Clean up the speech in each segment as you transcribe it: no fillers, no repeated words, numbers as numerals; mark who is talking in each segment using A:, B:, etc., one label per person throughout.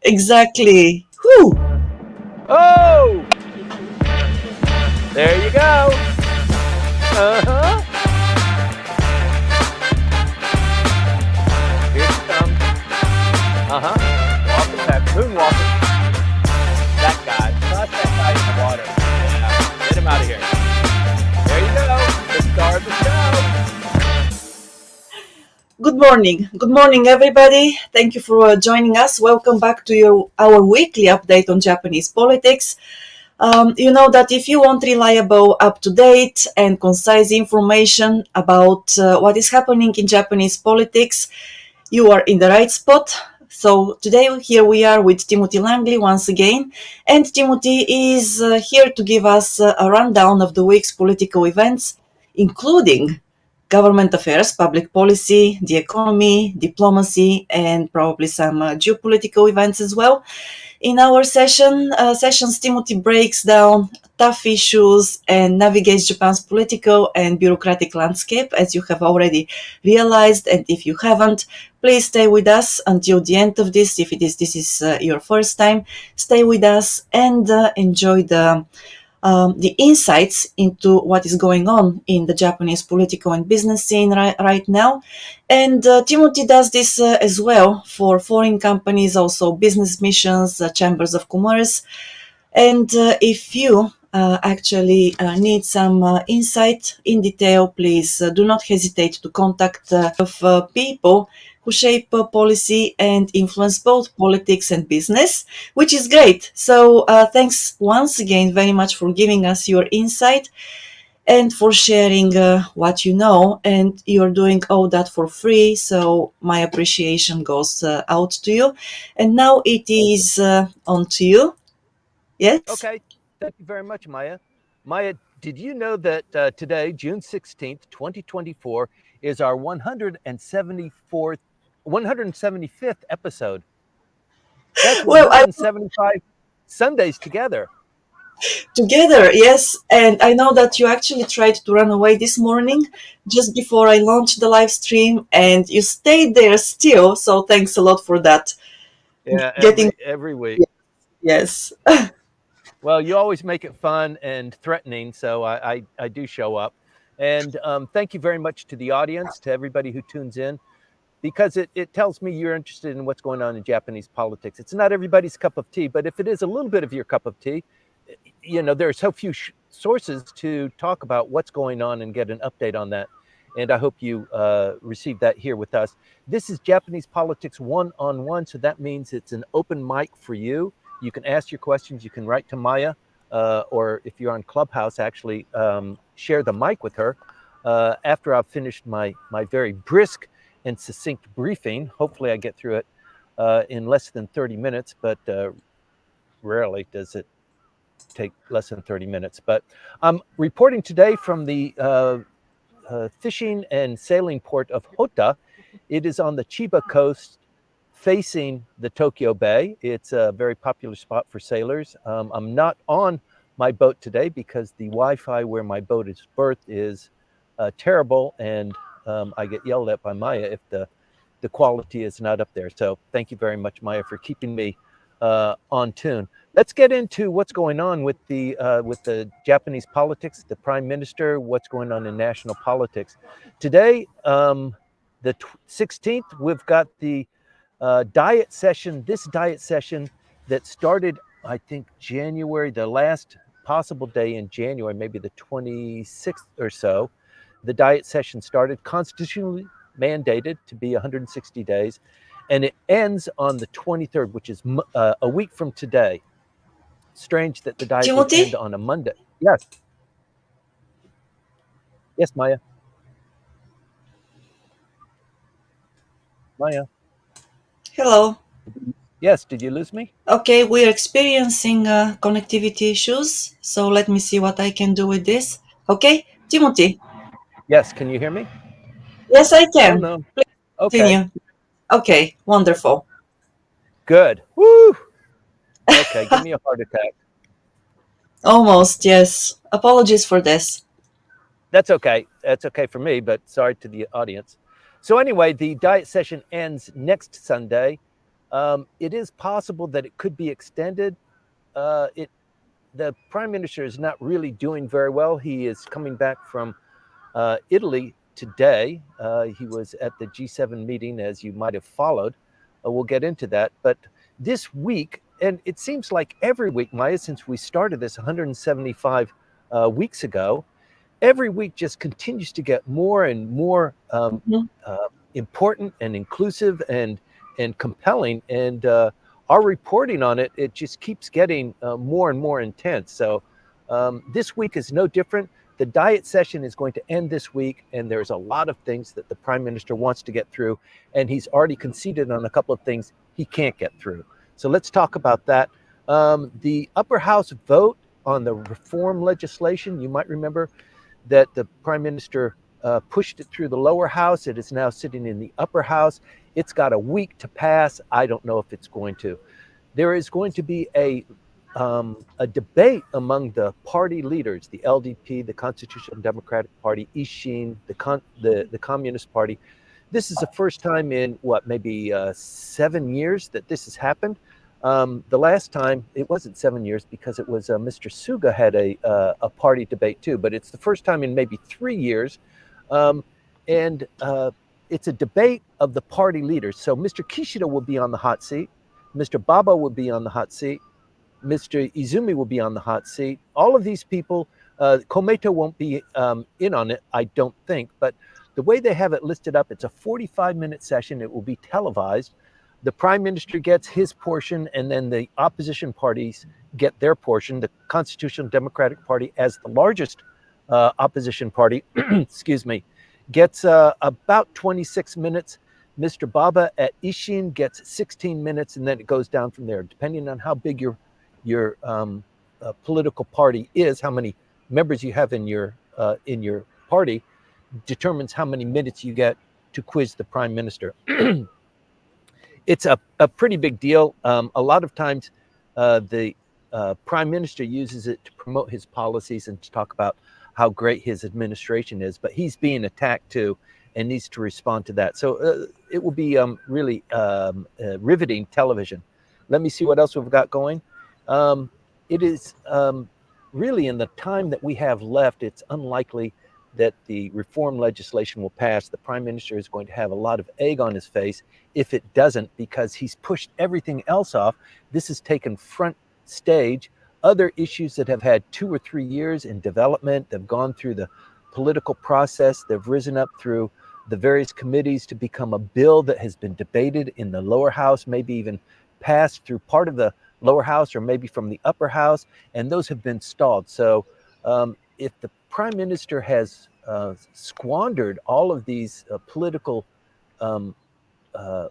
A: Exactly. Whew.
B: Oh, there you go. Uh-huh. Here she comes. Uh-huh. Walking back, moonwalking. That guy. Not that guy in the water. Yeah. Get him out of here. There you go. The star of the show.
A: Good morning. Good morning, everybody. Thank you for joining us. Welcome back to our weekly update on Japanese politics. You know that if you want reliable, up-to-date, and concise information about what is happening in Japanese politics, you are in the right spot. So today here we are with Timothy Langley once again, and Timothy is here to give us a rundown of the week's political events, including government affairs, public policy, the economy, diplomacy, and probably some geopolitical events as well. In our sessions, Timothy breaks down tough issues and navigates Japan's political and bureaucratic landscape, as you have already realized. And if you haven't, please stay with us until the end of this. If this is your first time, stay with us and enjoy the insights into what is going on in the Japanese political and business scene right now. And Timothy does this as well for foreign companies, also business missions, chambers of commerce. And if you actually need some insight in detail, please do not hesitate to contact people who shape policy and influence both politics and business, which is great. So thanks once again very much for giving us your insight and for sharing what you know. And you're doing all that for free. So my appreciation goes out to you. And now it is on to you. Yes?
B: Okay. Thank you very much, Maya. Maya, did you know that today, June 16th, 2024, is our 175th episode? That's
A: Well,
B: 175 Sundays together.
A: together, yes. And I know that you actually tried to run away this morning just before I launched the live stream, and you stayed there still. So thanks a lot for that.
B: Yeah,
A: Getting
B: every week.
A: yes.
B: Well, you always make it fun and threatening, so I do show up. And thank you very much to the audience, to everybody who tunes in, because it tells me you're interested in what's going on in Japanese politics. It's not everybody's cup of tea, but if it is a little bit of your cup of tea, you know, there are so few sources to talk about what's going on and get an update on that. And I hope you receive that here with us. This is Japanese Politics One-on-One, so that means it's an open mic for you. You can ask your questions. You can write to Maya, or if you're on Clubhouse, actually share the mic with her. After I've finished my very brisk and succinct briefing, hopefully I get through it in less than 30 minutes, but rarely does it take less than 30 minutes. But I'm reporting today from the fishing and sailing port of Hota. It is on the Chiba coast, facing the Tokyo Bay. It's a very popular spot for sailors. I'm not on my boat today because the Wi-Fi where my boat is berthed is terrible, and I get yelled at by Maya if the quality is not up there. So thank you very much, Maya, for keeping me on tune. Let's get into what's going on with the Japanese politics, the Prime Minister, what's going on in national politics. Today, the 16th, we've got the diet session, this diet session that started, I think, January, the last possible day in January, maybe the 26th or so. The diet session started, constitutionally mandated to be 160 days, and it ends on the 23rd, which is a week from today. Strange that the diet would end
A: Timothy?
B: on a Monday. Yes. Yes, Maya. Maya.
A: Hello.
B: Yes, did you lose me?
A: Okay, we're experiencing connectivity issues. So let me see what I can do with this. Okay, Timothy?
B: Yes, can you hear me?
A: Yes, I
B: Oh,
A: can.
B: no.
A: Please
B: Okay,
A: continue. Okay, wonderful.
B: good. Woo! Okay, give me a heart attack.
A: Almost, yes. Apologies for this.
B: That's okay. That's okay for me, but sorry to the audience. So anyway, the diet session ends next Sunday. It is possible that it could be extended. The Prime Minister is not really doing very well. He is coming back from Italy today. He was at the G7 meeting, as you might have followed. We'll get into that. But this week, and it seems like every week, Maya, since we started this 175 weeks ago, every week just continues to get more and more important and inclusive and compelling. And our reporting on it, it just keeps getting more and more intense. So this week is no different. The diet session is going to end this week, and there's a lot of things that the Prime Minister wants to get through, and he's already conceded on a couple of things he can't get through. So let's talk about that. The upper house vote on the reform legislation, you might remember that the Prime Minister pushed it through the lower house. It is now sitting in the upper house. It's got a week to pass. I don't know if it's going to. There is going to be a debate among the party leaders, the LDP, the Constitutional Democratic Party, Ishin, the Communist Party. This is the first time in, maybe 7 years that this has happened. The last time, it wasn't 7 years because it was Mr. Suga had a party debate too, but it's the first time in maybe 3 years. And it's a debate of the party leaders. So Mr. Kishida will be on the hot seat. Mr. Baba will be on the hot seat. Mr. Izumi will be on the hot seat. All of these people, Komeito won't be in on it, I don't think. But the way they have it listed up, it's a 45-minute session. It will be televised. The Prime Minister gets his portion, and then the opposition parties get their portion. The Constitutional Democratic Party, as the largest opposition party, excuse me, gets about 26 minutes. Mr. Baba at Ishin gets 16 minutes, and then it goes down from there, depending on how big your political party is, how many members you have in your party, determines how many minutes you get to quiz the Prime Minister. It's a pretty big deal. A lot of times the Prime Minister uses it to promote his policies and to talk about how great his administration is, but he's being attacked too and needs to respond to that. So it will be really riveting television. Let me see what else we've got going. It is really, in the time that we have left, it's unlikely that the reform legislation will pass. The Prime Minister is going to have a lot of egg on his face if it doesn't, because he's pushed everything else off. This has taken front stage. Other issues that have had 2 or 3 years in development, they've gone through the political process, they've risen up through the various committees to become a bill that has been debated in the lower house, maybe even passed through part of the lower house or maybe from the upper house, and those have been stalled. So if the Prime Minister has squandered all of these political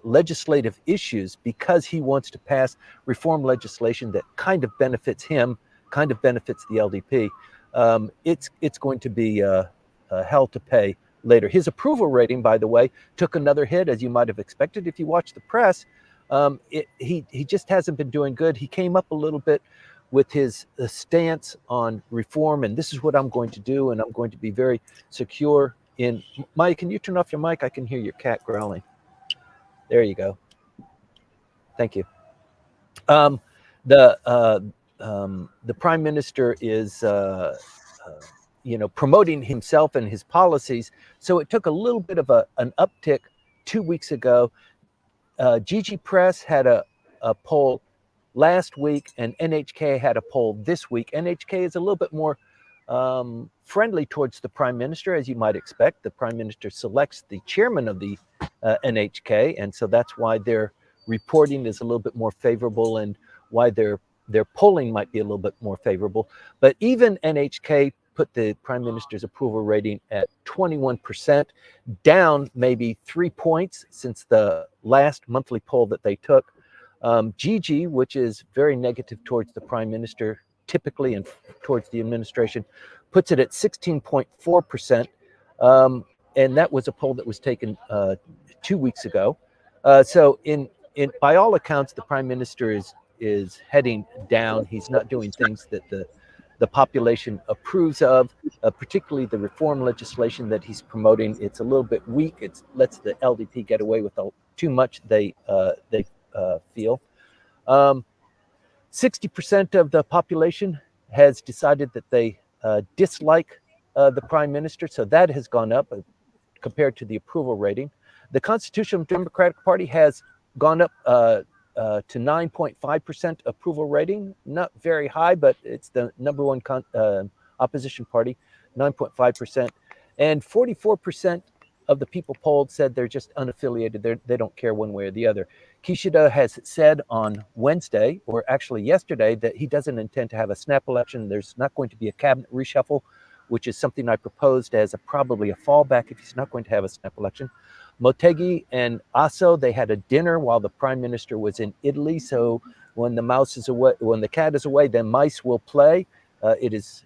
B: legislative issues because he wants to pass reform legislation that kind of benefits him, kind of benefits the LDP, it's going to be hell to pay later. His approval rating, by the way, took another hit, as you might have expected if you watch the press. He just hasn't been doing good. He came up a little bit with his stance on reform, and this is what I'm going to do, and I'm going to be very secure in... Mike, can you turn off your mic? I can hear your cat growling. There you go. Thank you. The Prime Minister is promoting himself and his policies, so it took a little bit of an uptick 2 weeks ago. GG Press had a poll last week, and NHK had a poll this week. NHK is a little bit more friendly towards the Prime Minister, as you might expect. The Prime Minister selects the chairman of the NHK, and so that's why their reporting is a little bit more favorable and why their polling might be a little bit more favorable. But even NHK put the Prime Minister's approval rating at 21%, down maybe 3 points since the last monthly poll that they took. GG, which is very negative towards the Prime Minister typically and towards the administration, puts it at 16.4%. And that was a poll that was taken 2 weeks ago. So by all accounts, the Prime Minister is heading down. He's not doing things that the population approves of, particularly the reform legislation that he's promoting. It's a little bit weak. It lets the LDP get away with too much. They feel. 60% of the population has decided that they dislike the prime minister, so that has gone up compared to the approval rating. The Constitutional Democratic Party has gone up to 9.5% approval rating. Not very high, but it's the number one opposition party, 9.5%. And 44% of the people polled said they're just unaffiliated. They don't care one way or the other. Kishida has said on Wednesday, or actually yesterday, that he doesn't intend to have a snap election. There's not going to be a cabinet reshuffle, which is something I proposed as probably a fallback if he's not going to have a snap election. Motegi and Aso, they had a dinner while the prime minister was in Italy. So when the mouse is away, when the cat is away, then mice will play. It is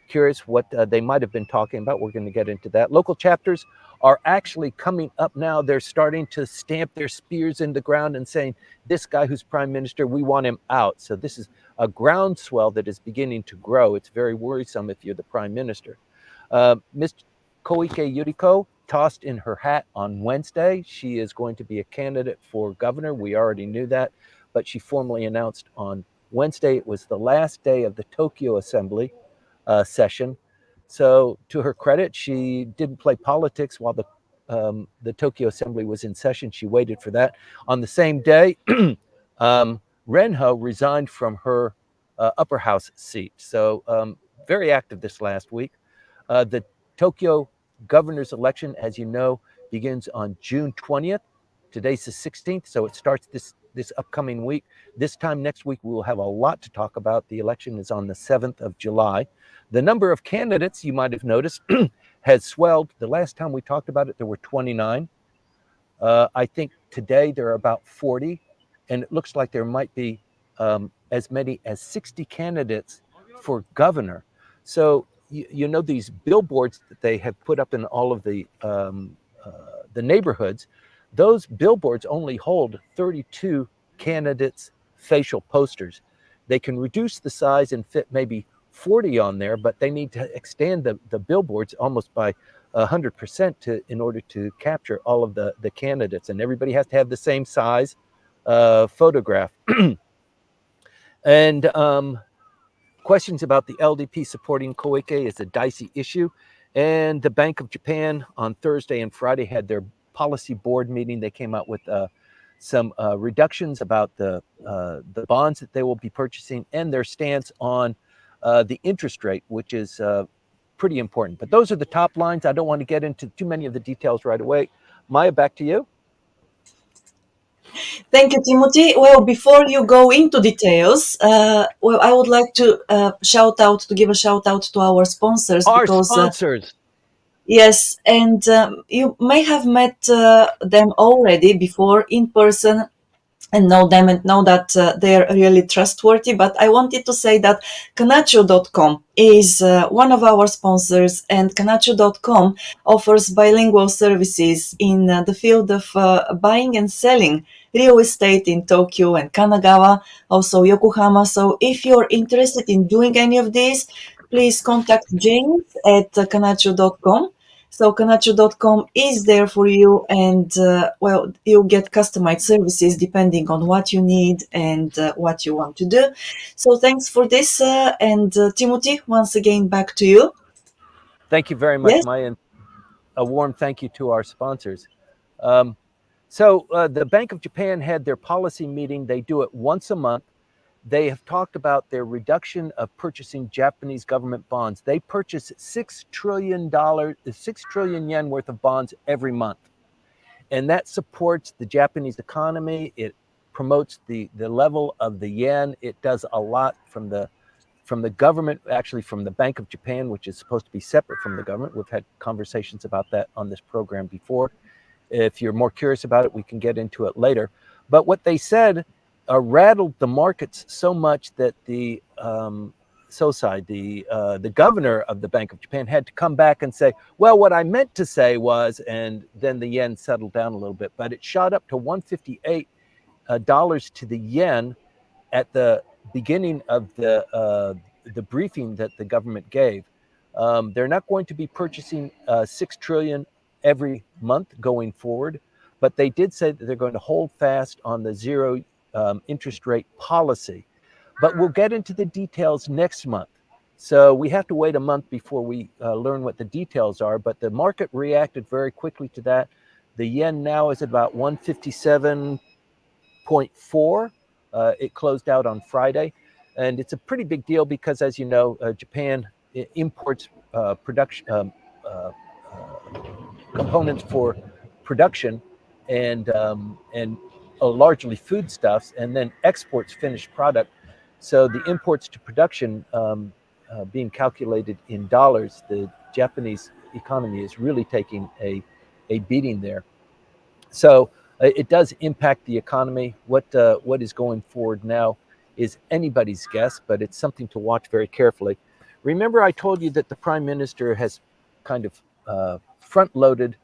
B: curious what they might have been talking about. We're going to get into that. Local chapters are actually coming up now. They're starting to stamp their spears in the ground and saying, this guy who's prime minister, we want him out. So this is a groundswell that is beginning to grow. It's very worrisome if you're the prime minister. Ms. Koike Yuriko tossed in her hat on Wednesday. She is going to be a candidate for governor. We already knew that, but she formally announced on Wednesday. It was the last day of the Tokyo Assembly session. So to her credit, she didn't play politics while the Tokyo Assembly was in session. She waited for that. On the same day, Renho resigned from her upper house seat. So very active this last week. The Tokyo governor's election, as you know, begins on June 20th. Today's the 16th, so it starts this upcoming week. This time next week, we will have a lot to talk about. The election is on the 7th of July. The number of candidates, you might have noticed, has swelled. The last time we talked about it, there were 29. I think today there are about 40, and it looks like there might be as many as 60 candidates for governor. So you know these billboards that they have put up in all of the neighborhoods. Those billboards only hold 32 candidates' facial posters. They can reduce the size and fit maybe 40 on there, but they need to extend the billboards almost by 100% in order to capture all of the candidates. And everybody has to have the same size photograph. And questions about the LDP supporting Koike is a dicey issue. And the Bank of Japan on Thursday and Friday had their policy board meeting. They came out with some reductions about the bonds that they will be purchasing and their stance on the interest rate, which is pretty important. But those are the top lines. I don't want to get into too many of the details right away. Maya, back to you.
A: Thank you, Timothy. Well, before you go into details, well, I would like to give a shout out to our sponsors.
B: Our
A: because
B: sponsors.
A: Yes, and you may have met them already before in person and know them and know that they're really trustworthy. But I wanted to say that Kanchu.com is one of our sponsors, and Kanchu.com offers bilingual services in the field of buying and selling real estate in Tokyo and Kanagawa, also Yokohama. So if you're interested in doing any of these, please contact James at Kanchu.com. So Kanchu.com is there for you, and well, you get customized services depending on what you need and what you want to do. So thanks for this, and Timothy, once again, back to you.
B: Thank you very much,
A: Yes.
B: Maya, and a warm thank you to our sponsors. So the Bank of Japan had their policy meeting. They do it once a month. They have talked about their reduction of purchasing Japanese government bonds. They purchase $6 trillion yen worth of bonds every month. And that supports the Japanese economy. It promotes the level of the yen. It does a lot from the government, actually from the Bank of Japan, which is supposed to be separate from the government. We've had conversations about that on this program before. If you're more curious about it, we can get into it later. But what they said rattled the markets so much that the governor of the Bank of Japan had to come back and say, well, what I meant to say was, and then the yen settled down a little bit, but it shot up to $158 to the yen at the beginning of the briefing that the government gave. They're not going to be purchasing $6 trillion every month going forward, but they did say that they're going to hold fast on the zero interest rate policy. But we'll get into the details next month. So we have to wait a month before we learn what the details are, but the market reacted very quickly to that. The yen now is about 157.4. It closed out on Friday. And it's a pretty big deal because, as you know, Japan imports production components for production and largely foodstuffs, and then exports finished product. So the imports to production being calculated in dollars, the Japanese economy is really taking a beating there. So it does impact the economy. What is going forward now is anybody's guess, but it's something to watch very carefully. Remember, I told you that the Prime Minister has kind of front-loaded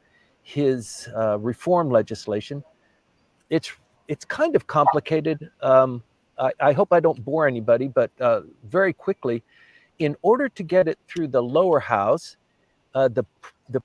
B: his reform legislation. It's kind of complicated. I hope I don't bore anybody, but very quickly, in order to get it through the lower house, the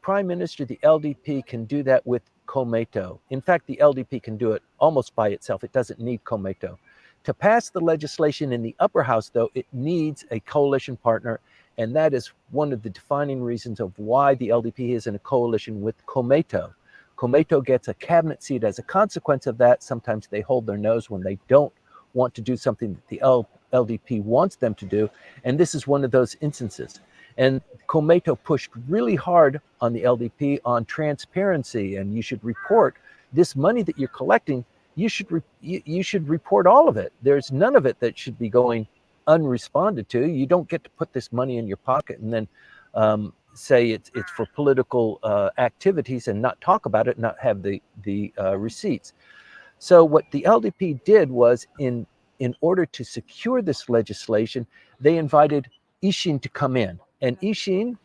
B: Prime Minister, the LDP, can do that with Komeito. In fact, the LDP can do it almost by itself. It doesn't need Komeito. To pass the legislation in the upper house, though, it needs a coalition partner, and that is one of the defining reasons of why the LDP is in a coalition with Komeito. Komeito gets a cabinet seat as a consequence of that. Sometimes they hold their nose when they don't want to do something that the LDP wants them to do, and this is one of those instances. And Komeito pushed really hard on the LDP on transparency, and you should report this money that you're collecting. You should report all of it. There's none of it that should be going unresponded to. You don't get to put this money in your pocket and then say it's for political activities and not talk about it, not have the receipts. So what the LDP did was, in order to secure this legislation, they invited Ishin to come in. And Ishin,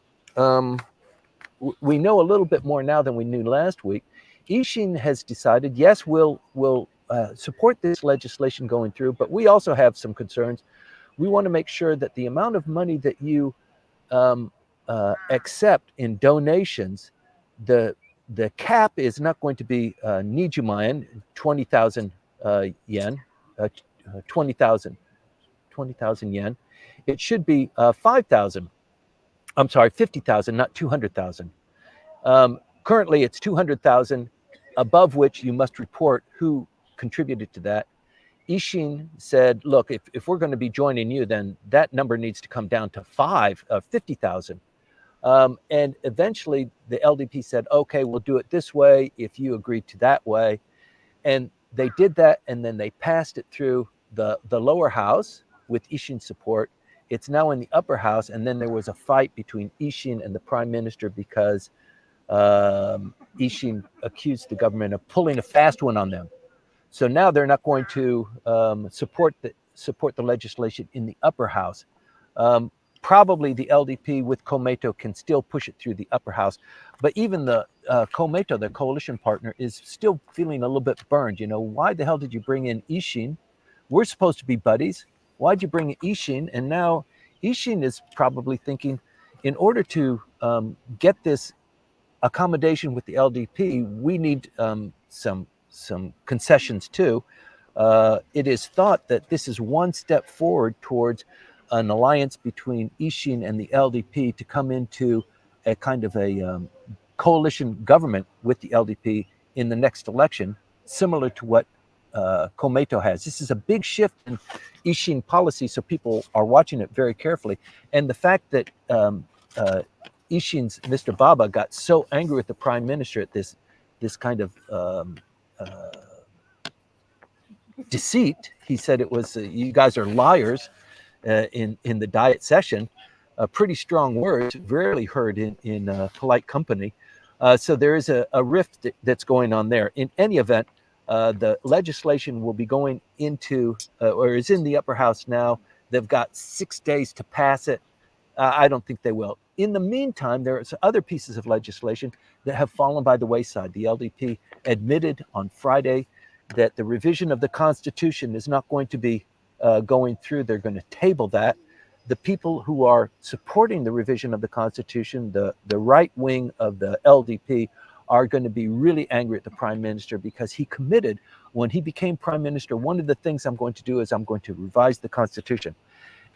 B: we know a little bit more now than we knew last week. Ishin has decided, yes, we'll support this legislation going through, but we also have some concerns. We want to make sure that the amount of money that you accept in donations, the cap is not going to be Nijumaen, 20,000 yen, 20,000 yen. It should be 5,000. I'm sorry, 50,000, not 200,000. Currently, it's 200,000, above which you must report who contributed to that. Ishin said, look, if we're going to be joining you, then that number needs to come down to 50,000. And eventually, the LDP said, okay, we'll do it this way if you agree to that way. And they did that, and then they passed it through the lower house with Ishin's support. It's now in the upper house, and then there was a fight between Ishin and the Prime Minister because Ishin accused the government of pulling a fast one on them. So now they're not going to support the legislation in the upper house. Probably the LDP with Komeito can still push it through the upper house, but even the Komeito, their coalition partner, is still feeling a little bit burned. You know, why the hell did you bring in Ishin? We're supposed to be buddies. Why'd you bring Ishin? And now Ishin is probably thinking, in order to get this accommodation with the LDP, we need some concessions too. It is thought that this is one step forward towards an alliance between Ishin and the LDP to come into a kind of a coalition government with the LDP in the next election, similar to what Komeito has. This is a big shift in Ishin policy, so people are watching it very carefully. And the fact that Ishin's Mr. Baba got so angry with the Prime Minister at this kind of deceit. He said it was, you guys are liars in the Diet session. Pretty strong words, rarely heard in polite company. So there is a rift that's going on there. In any event, the legislation will be going into, or is in the upper house now. They've got 6 days to pass it. I don't think they will. In the meantime, there are other pieces of legislation that have fallen by the wayside. The LDP admitted on Friday that the revision of the Constitution is not going to be going through. They're going to table that. The people who are supporting the revision of the Constitution, the right wing of the LDP, are going to be really angry at the prime minister because he committed when he became prime minister, one of the things I'm going to do is I'm going to revise the Constitution.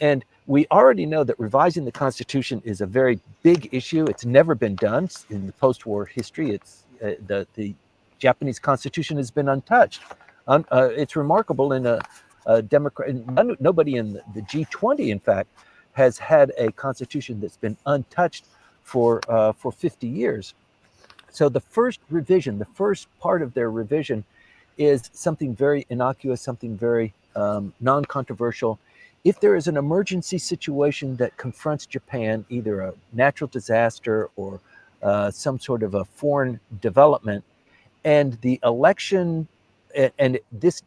B: And we already know that revising the Constitution is a very big issue. It's never been done in the post-war history. It's the Japanese Constitution has been untouched. It's remarkable in a democrat. Nobody in the G20, in fact, has had a constitution that's been untouched for 50 years. So the first revision, the first part of their revision, is something very innocuous, something very non-controversial. If there is an emergency situation that confronts Japan, either a natural disaster or some sort of a foreign development, and the election and this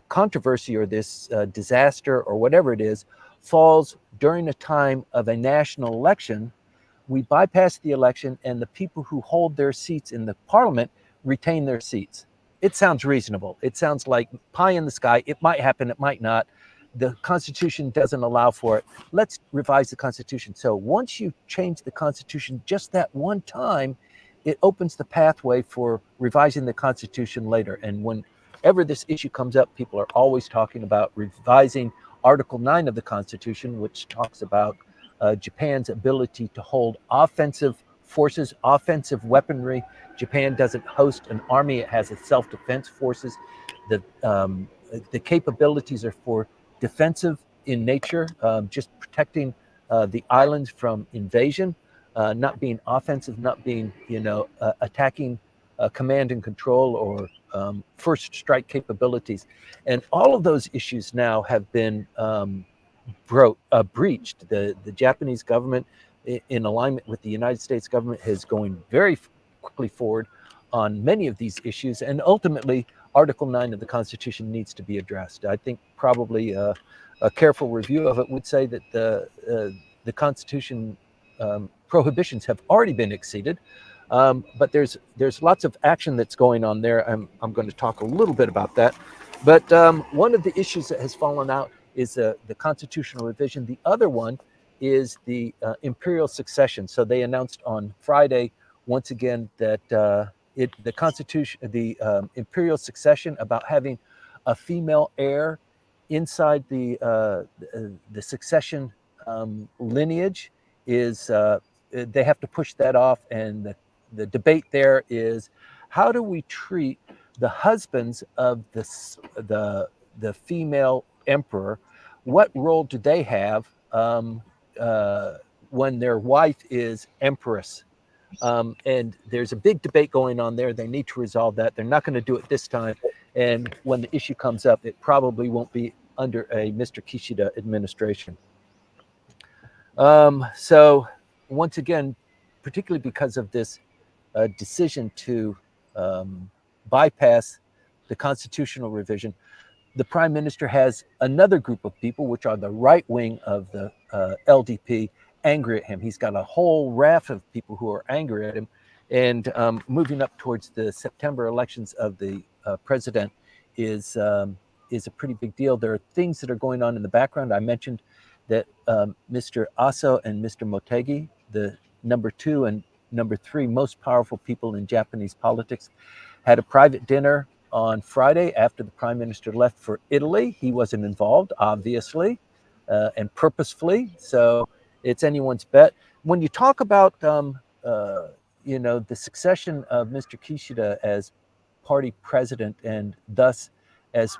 B: controversy or this disaster or whatever it is falls during a time of a national election, we bypass the election and the people who hold their seats in the parliament retain their seats. It sounds reasonable. It sounds like pie in the sky. It might happen, it might not. The Constitution doesn't allow for it. Let's revise the Constitution. So once you change the Constitution just that one time, it opens the pathway for revising the Constitution later. And whenever this issue comes up, people are always talking about revising Article 9 of the Constitution, which talks about Japan's ability to hold offensive forces, offensive weaponry. Japan doesn't host an army, it has its self-defense forces. The capabilities are for defensive in nature, just protecting the islands from invasion, not being offensive, not being, attacking command and control or first strike capabilities. And all of those issues now have been breached. The Japanese government, in alignment with the United States government, is going very quickly forward on many of these issues. And ultimately, Article 9 of the Constitution needs to be addressed. I think probably a careful review of it would say that the Constitution prohibitions have already been exceeded. But there's lots of action that's going on there. I'm going to talk a little bit about that. But one of the issues that has fallen out is the constitutional revision. The other one is the imperial succession. So they announced on Friday, once again, that the Constitution, the imperial succession, about having a female heir inside the succession lineage is they have to push that off. And the debate there is, how do we treat the husbands of the female emperor? What role do they have when their wife is empress? And there's a big debate going on there. They need to resolve that. They're not going to do it this time. And when the issue comes up, it probably won't be under a Mr. Kishida administration. So once again, particularly because of this decision to bypass the constitutional revision, the prime minister has another group of people, which are the right wing of the LDP, angry at him. He's got a whole raft of people who are angry at him. And moving up towards the September elections of the president is a pretty big deal. There are things that are going on in the background. I mentioned that Mr. Aso and Mr. Motegi, the number 2 and number 3 most powerful people in Japanese politics, had a private dinner on Friday after the prime minister left for Italy. He wasn't involved, obviously, and purposefully. So it's anyone's bet. When you talk about, the succession of Mr. Kishida as party president and thus as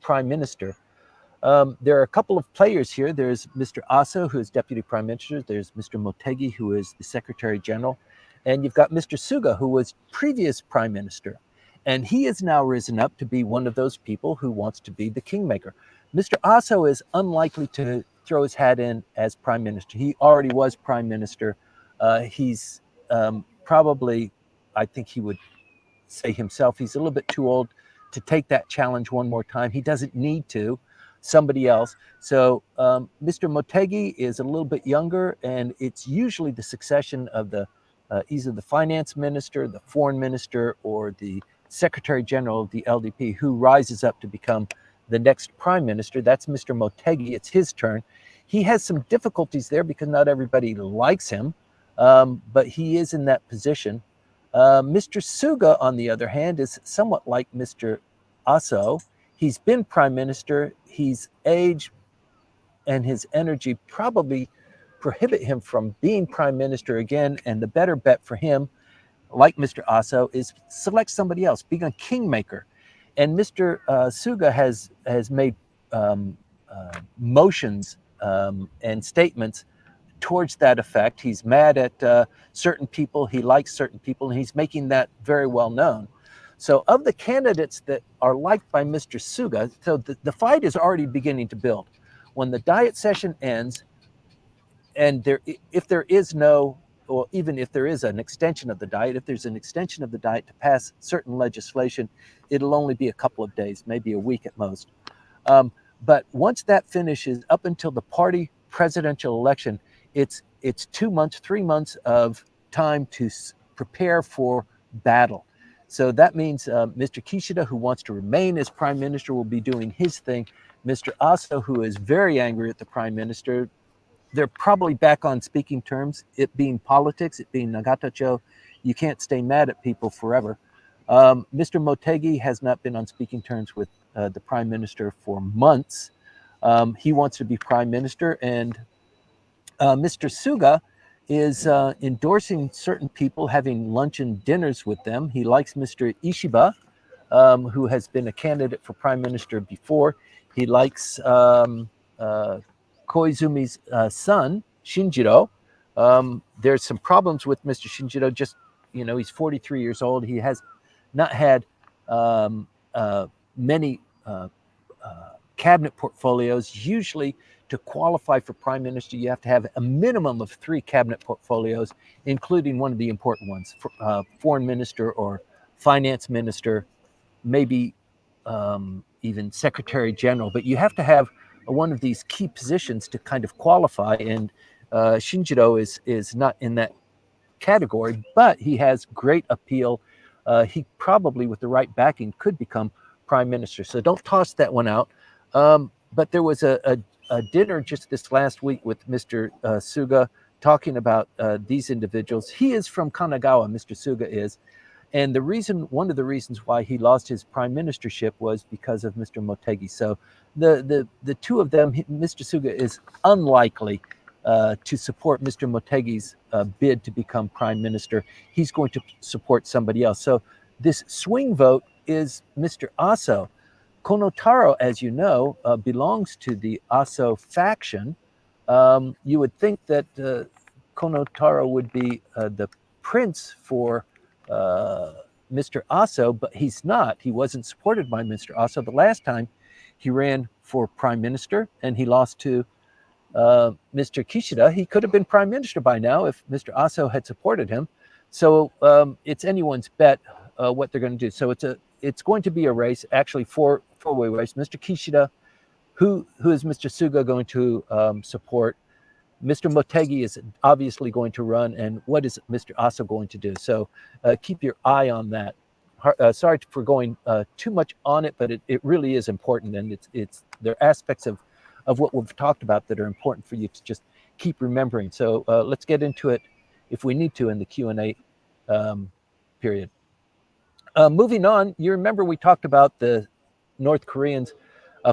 B: prime minister, there are a couple of players here. There's Mr. Aso, who is deputy prime minister. There's Mr. Motegi, who is the secretary general. And you've got Mr. Suga, who was previous prime minister. And he has now risen up to be one of those people who wants to be the kingmaker. Mr. Aso is unlikely to throw his hat in as prime minister. He already was prime minister. He's probably, I think he would say himself, he's a little bit too old to take that challenge one more time. He doesn't need to. Somebody else. So Mr. Motegi is a little bit younger, and it's usually the succession of the either the finance minister, the foreign minister, or the secretary general of the LDP who rises up to become the next prime minister. That's Mr. Motegi. It's his turn. He has some difficulties there because not everybody likes him, but he is in that position. Mr. Suga, on the other hand, is somewhat like Mr. Aso. He's been prime minister. His age and his energy probably prohibit him from being prime minister again. And the better bet for him, like Mr. Aso, is select somebody else, being a kingmaker. And Mr. Suga has made motions and statements towards that effect. He's mad at certain people. He likes certain people, and he's making that very well known. So of the candidates that are liked by Mr. Suga, so the fight is already beginning to build. When the Diet session ends, and if there is no, or even if there is an extension of the Diet, if there's an extension of the Diet to pass certain legislation, it'll only be a couple of days, maybe a week at most. But once that finishes, up until the party presidential election, it's 2 months, 3 months of time to prepare for battle. So that means Mr. Kishida, who wants to remain as prime minister, will be doing his thing. Mr. Aso, who is very angry at the prime minister, they're probably back on speaking terms. It being politics, it being Nagatacho, you can't stay mad at people forever. Mr. Motegi has not been on speaking terms with the prime minister for months. He wants to be prime minister, and Mr. Suga is endorsing certain people, having lunch and dinners with them. He likes Mr. Ishiba, who has been a candidate for prime minister before. He likes Koizumi's son, Shinjiro. There's some problems with Mr. Shinjiro. Just, he's 43 years old. He has not had many cabinet portfolios. Usually, to qualify for prime minister, you have to have a minimum of 3 cabinet portfolios, including one of the important ones, foreign minister or finance minister, maybe even secretary general. But you have to have one of these key positions to kind of qualify, and Shinjiro is not in that category, but he has great appeal. He probably, with the right backing, could become prime minister. So don't toss that one out. But there was a dinner just this last week with Mr. Suga talking about these individuals. He is from Kanagawa, Mr. Suga is. And one of the reasons why he lost his prime ministership was because of Mr. Motegi. So the two of them, Mr. Suga is unlikely to support Mr. Motegi's bid to become prime minister. He's going to support somebody else. So this swing vote is Mr. Aso. Konotaro, as you know, belongs to the Aso faction. You would think that Konotaro would be the prince for Mr. Aso, but he's not. He wasn't supported by Mr. Aso. The last time he ran for prime minister and he lost to Mr. Kishida, he could have been prime minister by now if Mr. Aso had supported him. So it's anyone's bet what they're going to do. So it's going to be a race, actually four-way race. Mr. Kishida, who is Mr. Suga going to support? Mr. Motegi is obviously going to run, and what is Mr. Aso going to do? So keep your eye on that. Sorry for going too much on it, but it really is important, and there are aspects of what we've talked about that are important for you to just keep remembering. So let's get into it if we need to in the Q&A period. Moving on, you remember we talked about the North Koreans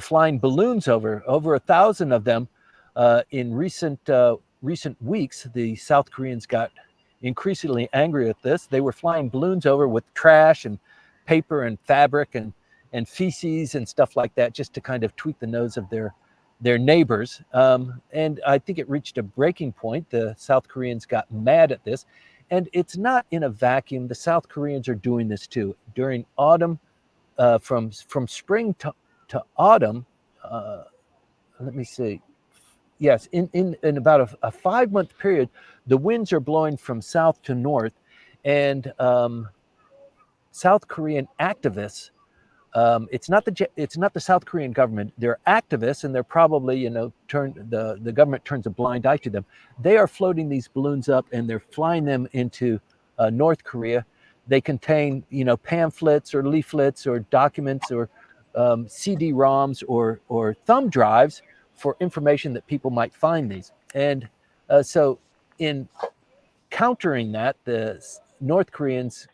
B: flying balloons over 1,000 of them. In recent weeks, the South Koreans got increasingly angry at this. They were flying balloons over with trash and paper and fabric and feces and stuff like that, just to kind of tweak the nose of their neighbors. And I think it reached a breaking point. The South Koreans got mad at this. And it's not in a vacuum. The South Koreans are doing this too. During autumn, from spring to autumn, let me see. Yes, in about a 5-month period, the winds are blowing from south to north, and South Korean activists. It's not the South Korean government. They're activists, and they're probably the government turns a blind eye to them. They are floating these balloons up, and they're flying them into North Korea. They contain pamphlets or leaflets or documents or CD-ROMs or thumb drives for information that people might find these. And so in countering that, the North Koreans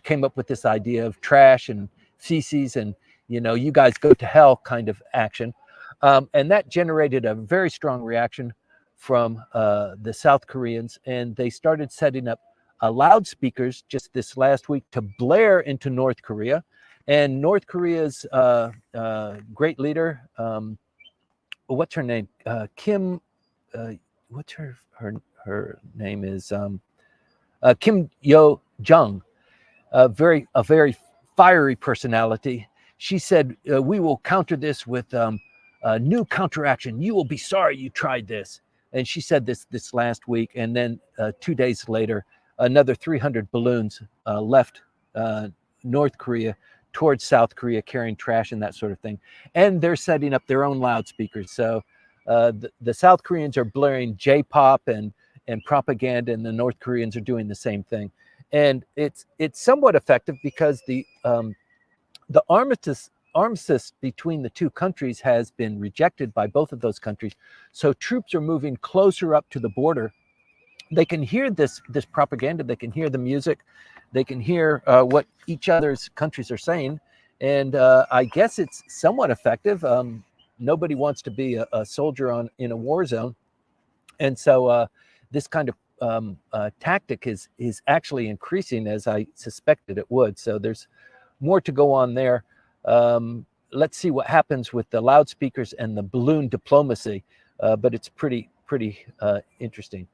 B: came up with this idea of trash and feces and, you guys go to hell kind of action. And that generated a very strong reaction from the South Koreans. And they started setting up loudspeakers just this last week to blare into North Korea. And North Korea's great leader, what's her name? Kim, what's her name is Kim Yo Jong, a very fiery personality. She said, "We will counter this with a new counteraction. You will be sorry you tried this." And she said this last week. And then 2 days later, another 300 balloons left North Korea towards South Korea, carrying trash and that sort of thing. And they're setting up their own loudspeakers. So the South Koreans are blaring J-pop and propaganda, and the North Koreans are doing the same thing. And it's somewhat effective because the armistice between the two countries has been rejected by both of those countries. So troops are moving closer up to the border. They can hear this propaganda. They can hear the music. They can hear what each other's countries are saying. And I guess it's somewhat effective. Nobody wants to be a soldier in a war zone. And so this kind of tactic is actually increasing, as I suspected it would. So there's more to go on there. Let's see what happens with the loudspeakers and the balloon diplomacy, but it's pretty interesting.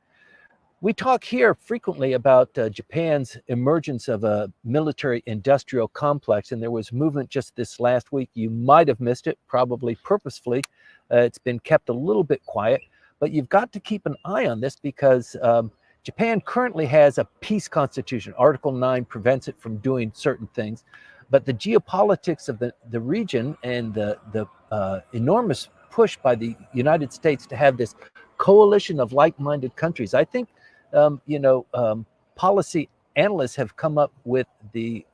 B: We talk here frequently about Japan's emergence of a military-industrial complex, and there was movement just this last week. You might have missed it, probably purposefully. It's been kept a little bit quiet, but you've got to keep an eye on this because Japan currently has a peace constitution. Article 9 prevents it from doing certain things, but the geopolitics of the region and the enormous push by the United States to have this coalition of like-minded countries, I think policy analysts have come up with the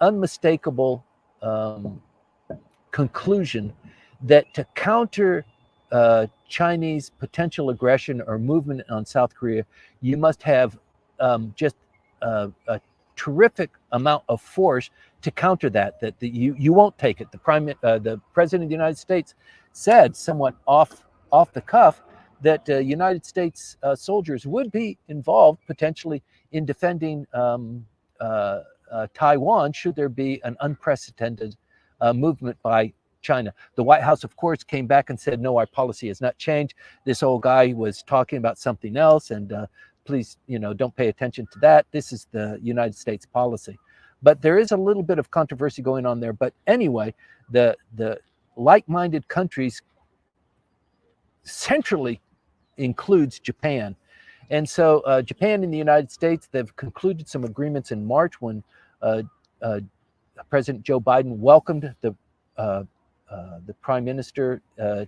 B: unmistakable conclusion that to counter Chinese potential aggression or movement on South Korea, you must have just a terrific amount of force to counter that you won't take it. The President of the United States said somewhat off the cuff that United States soldiers would be involved potentially in defending Taiwan should there be an unprecedented movement by China. The White House, of course, came back and said, no, our policy has not changed. This old guy was talking about something else, and please, don't pay attention to that. This is the United States policy. But there is a little bit of controversy going on there. But anyway, the like-minded countries centrally includes Japan. And so Japan and the United States, they've concluded some agreements in March when President Joe Biden welcomed the Prime Minister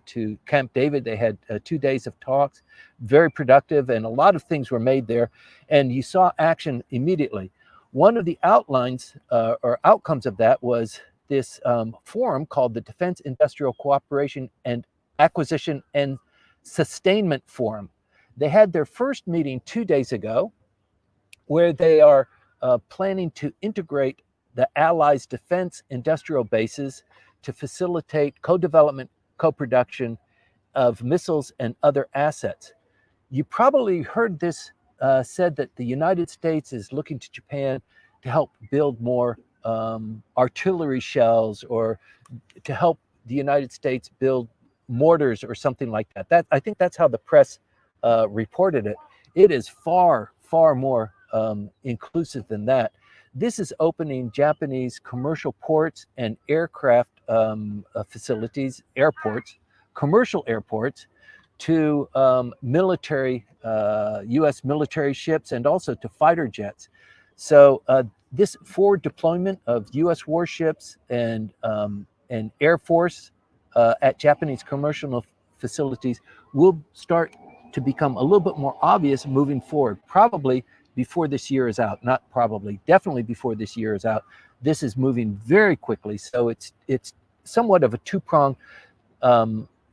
B: to Camp David. They had 2 days of talks, very productive, and a lot of things were made there. And you saw action immediately. One of the outlines or outcomes of that was this forum called the Defense Industrial Cooperation and Acquisition and Sustainment Forum. They had their first meeting 2 days ago, where they are planning to integrate the Allies' defense industrial bases to facilitate co-development, co-production of missiles and other assets. You probably heard this said that the United States is looking to Japan to help build more artillery shells, or to help the United States build mortars or something like that. I think that's how the press reported it. It is far more inclusive than that. This is opening Japanese commercial ports and aircraft facilities, airports, commercial airports, to military, U.S. military ships, and also to fighter jets. So this forward deployment of U.S. warships and Air Force at Japanese commercial facilities will start to become a little bit more obvious moving forward, probably before this year is out. Not probably, definitely before this year is out. This is moving very quickly, so it's somewhat of a two-pronged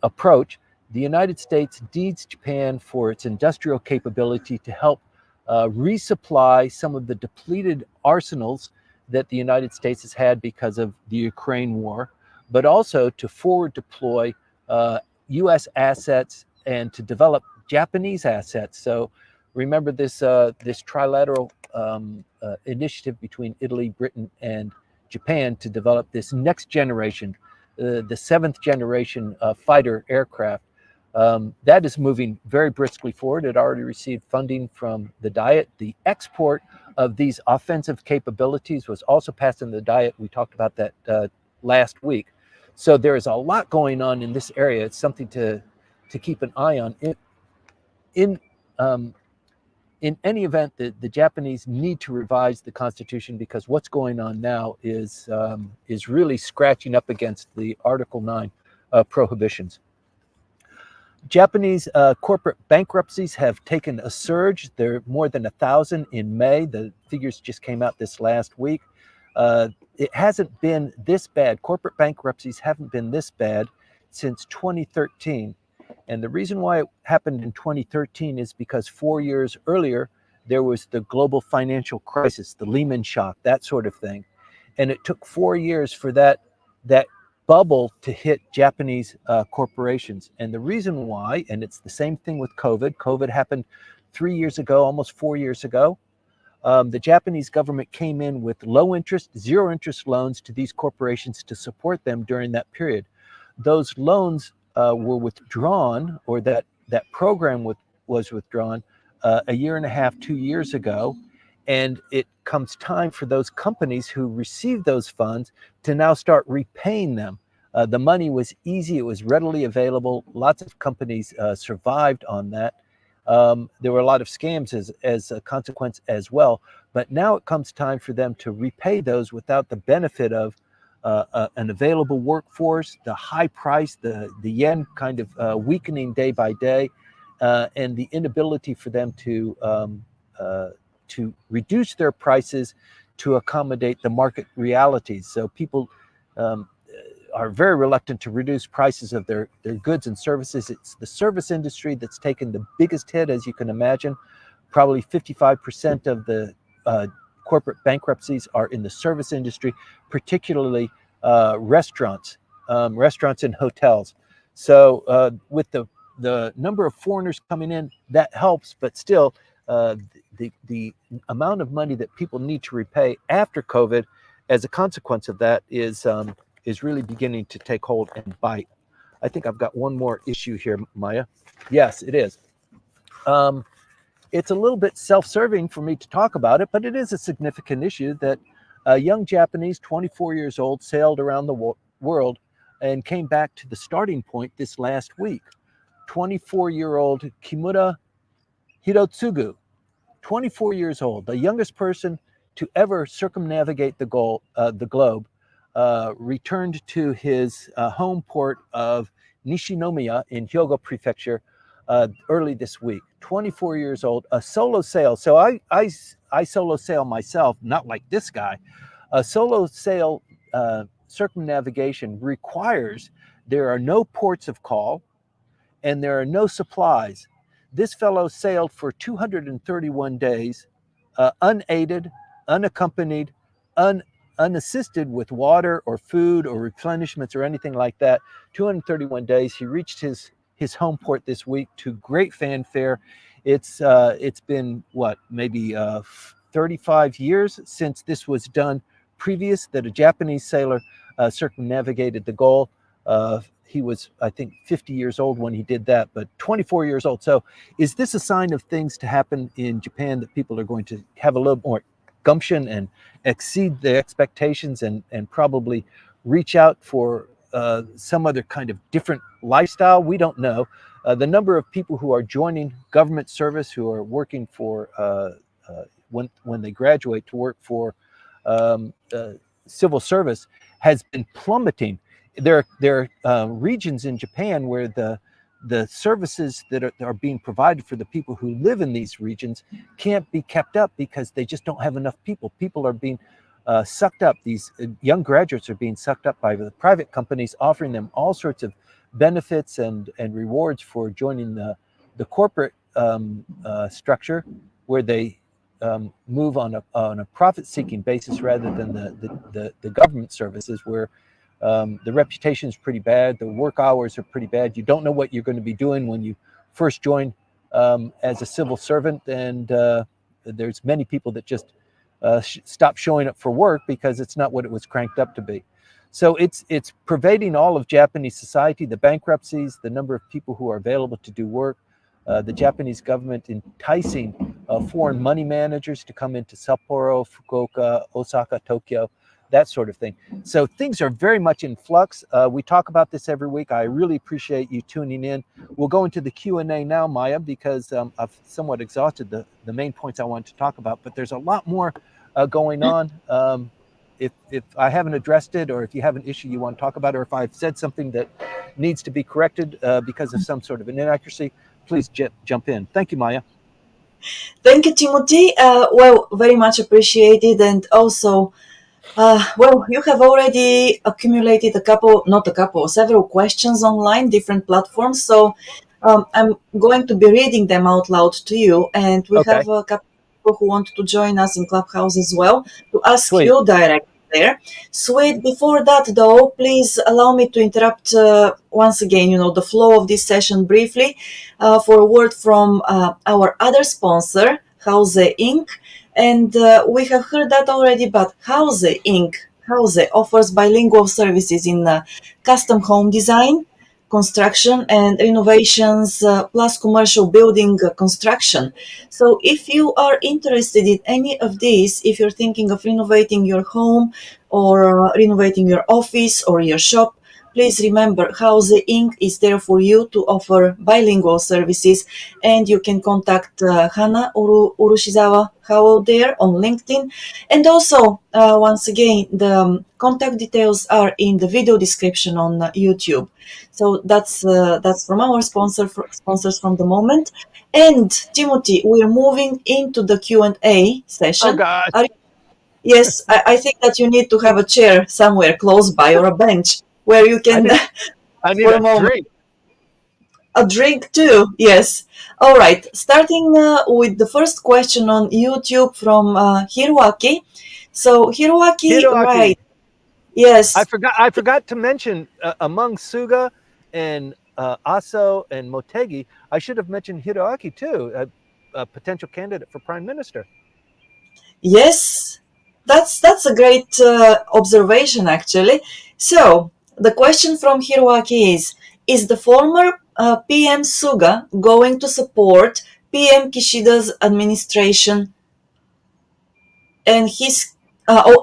B: approach. The United States needs Japan for its industrial capability to help resupply some of the depleted arsenals that the United States has had because of the Ukraine war, but also to forward deploy U.S. assets and to develop Japanese assets. So remember this trilateral initiative between Italy, Britain, and Japan to develop this next generation, the seventh generation fighter aircraft. That is moving very briskly forward. It already received funding from the Diet. The export of these offensive capabilities was also passed in the Diet. We talked about that last week. So there is a lot going on in this area. It's something to keep an eye on. In any event, the Japanese need to revise the constitution because what's going on now is really scratching up against the Article 9 prohibitions. Japanese corporate bankruptcies have taken a surge. There are more than 1,000 in May. The figures just came out this last week. It hasn't been this bad. Corporate bankruptcies haven't been this bad since 2013. And the reason why it happened in 2013 is because 4 years earlier, there was the global financial crisis, the Lehman shock, that sort of thing. And it took 4 years for that bubble to hit Japanese corporations. And the reason why, and it's the same thing with COVID. COVID happened 3 years ago, almost 4 years ago. The Japanese government came in with low interest, zero interest loans to these corporations to support them during that period. Those loans were withdrawn, or that program was withdrawn a year and a half, 2 years ago. And it comes time for those companies who received those funds to now start repaying them. The money was easy. It was readily available. Lots of companies survived on that. There were a lot of scams as a consequence as well. But now it comes time for them to repay those without the benefit of an available workforce, the high price, the yen kind of weakening day by day, and the inability for them to reduce their prices to accommodate the market realities. So people are very reluctant to reduce prices of their goods and services. It's the service industry that's taken the biggest hit, as you can imagine. Probably 55% of the corporate bankruptcies are in the service industry, particularly restaurants and hotels. So with the number of foreigners coming in, that helps, but still, the amount of money that people need to repay after COVID, as a consequence of that, is really beginning to take hold and bite. I think I've got one more issue here, Maya. Yes, it is. It's a little bit self-serving for me to talk about it, but it is a significant issue that a young Japanese, 24 years old, sailed around the world and came back to the starting point this last week. 24-year-old Kimura Hirotsugu, 24 years old, the youngest person to ever circumnavigate the globe, returned to his home port of Nishinomiya in Hyogo Prefecture early this week. 24 years old, a solo sail. So I solo sail myself, not like this guy. A solo sail circumnavigation requires there are no ports of call and there are no supplies. This fellow sailed for 231 days, unaided, unaccompanied, unassisted with water or food or replenishments or anything like that. 231 days. He reached his home port this week to great fanfare. It's been maybe 35 years since this was done previous, that a Japanese sailor circumnavigated the goal. He was, I think, 50 years old when he did that, but 24 years old. So is this a sign of things to happen in Japan, that people are going to have a little more gumption and exceed their expectations and probably reach out for some other kind of different lifestyle? We don't know. The number of people who are joining government service, who are working for, when they graduate, to work for civil service, has been plummeting. There are regions in Japan where the services that are being provided for the people who live in these regions can't be kept up because they just don't have enough people. People are being sucked up. These young graduates are being sucked up by the private companies, offering them all sorts of benefits and rewards for joining the corporate structure. where they move on a profit-seeking basis rather than the government services, where the reputation is pretty bad, the work hours are pretty bad. You don't know what you're going to be doing when you first join as a civil servant, and there's many people that just stop showing up for work because it's not what it was cranked up to be. So it's pervading all of Japanese society, the bankruptcies, the number of people who are available to do work, the Japanese government enticing foreign money managers to come into Sapporo, Fukuoka, Osaka, Tokyo, that sort of thing. So things are very much in flux. We talk about this every week. I really appreciate you tuning in. We'll go into the Q&A now, Maya, because I've somewhat exhausted the main points I wanted to talk about, but there's a lot more going on. If I haven't addressed it, or if you have an issue you want to talk about, or if I've said something that needs to be corrected because of some sort of an inaccuracy, please jump in. Thank you, Maya.
A: Thank you, Timothy. Well, very much appreciated. And also, well, you have already accumulated several questions online, different platforms. So I'm going to be reading them out loud to you. And we
B: Okay.
A: have a couple of people who want to join us in Clubhouse as well to ask
B: Sweet.
A: you directly there. Sweet. Before that, though, please allow me to interrupt once again, the flow of this session briefly for a word from our other sponsor, Houze Inc. And we have heard that already, but Houze Inc. Houze offers bilingual services in custom home design, construction and renovations, plus commercial building construction. So if you are interested in any of these, if you're thinking of renovating your home or renovating your office or your shop, please remember Houze Inc. is there for you to offer bilingual services, and you can contact Hana Urushizawa Howell there on LinkedIn. And also, once again, the contact details are in the video description on YouTube. So that's from our sponsors from the moment. And Timothy, we're moving into the Q&A session.
B: Oh, God.
A: Yes, I think that you need to have a chair somewhere close by or a bench where you can,
B: I need
A: for
B: a
A: a moment,
B: drink.
A: a drink too. Yes. All right. Starting with the first question on YouTube from Hiroaki. So Hiroaki, right? Yes.
B: I forgot to mention among Suga and Aso and Motegi, I should have mentioned Hiroaki too, a potential candidate for prime minister.
A: Yes, that's a great observation, actually. So the question from Hiroaki is the former PM Suga going to support PM Kishida's administration and his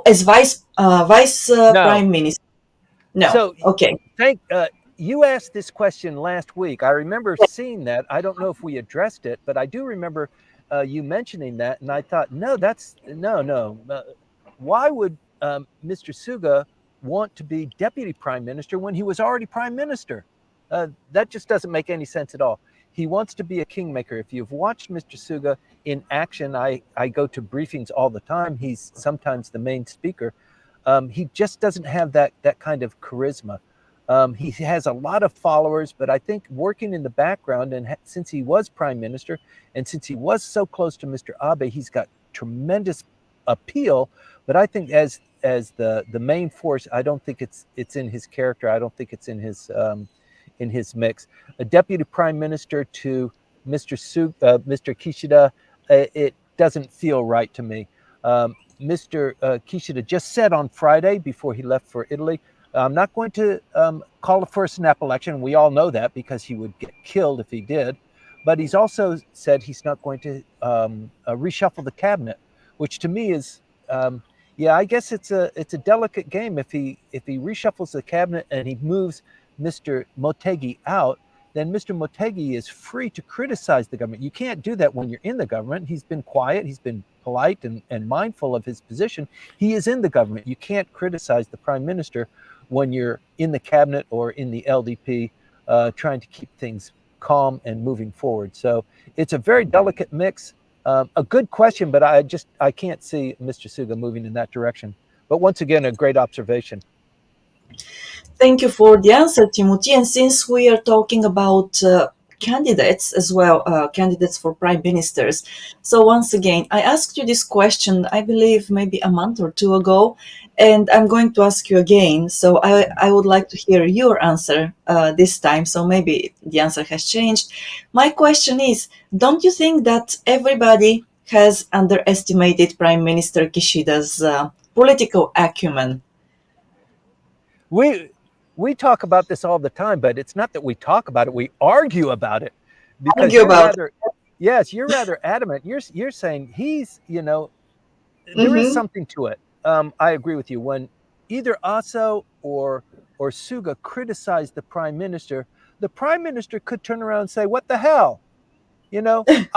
A: as vice
B: No.
A: prime minister? No.
B: So
A: Okay.
B: you asked this question last week. I remember seeing that. I don't know if we addressed it, but I do remember you mentioning that, and I thought, no. Why would Mr. Suga want to be deputy prime minister when he was already prime minister? That just doesn't make any sense at all. He wants to be a kingmaker. If you've watched Mr. Suga in action, I go to briefings all the time. He's sometimes the main speaker. He just doesn't have that kind of charisma. He has a lot of followers, but I think working in the background, and since he was prime minister, and since he was so close to Mr. Abe, he's got tremendous appeal. But I think as the main force, I don't think it's in his character. I don't think it's in his mix. A deputy prime minister to Mr. Kishida, it doesn't feel right to me. Mr. Kishida just said on Friday before he left for Italy, I'm not going to call for a snap election. We all know that because he would get killed if he did. But he's also said he's not going to reshuffle the cabinet, which to me is, I guess it's a delicate game. If he reshuffles the cabinet and he moves Mr. Motegi out, then Mr. Motegi is free to criticize the government. You can't do that when you're in the government. He's been quiet. He's been polite and mindful of his position. He is in the government. You can't criticize the prime minister when you're in the cabinet or in the LDP trying to keep things calm and moving forward. So it's a very delicate mix. A good question, but I can't see Mr. Suga moving in that direction. But once again, a great observation.
A: Thank you for the answer, Timothy. And since we are talking about candidates as well, candidates for prime ministers. So once again, I asked you this question, I believe maybe a month or two ago, and I'm going to ask you again. So I would like to hear your answer this time. So maybe the answer has changed. My question is, don't you think that everybody has underestimated Prime Minister Kishida's political acumen?
B: We talk about this all the time, but it's not that we talk about it, we argue about it, because
A: Argue about
B: you're rather adamant. You're saying he's,
A: it.
B: there is
A: Mm-hmm.
B: something to it. I agree with you. When either Aso or Suga criticized the prime minister could turn around and say, "What the hell?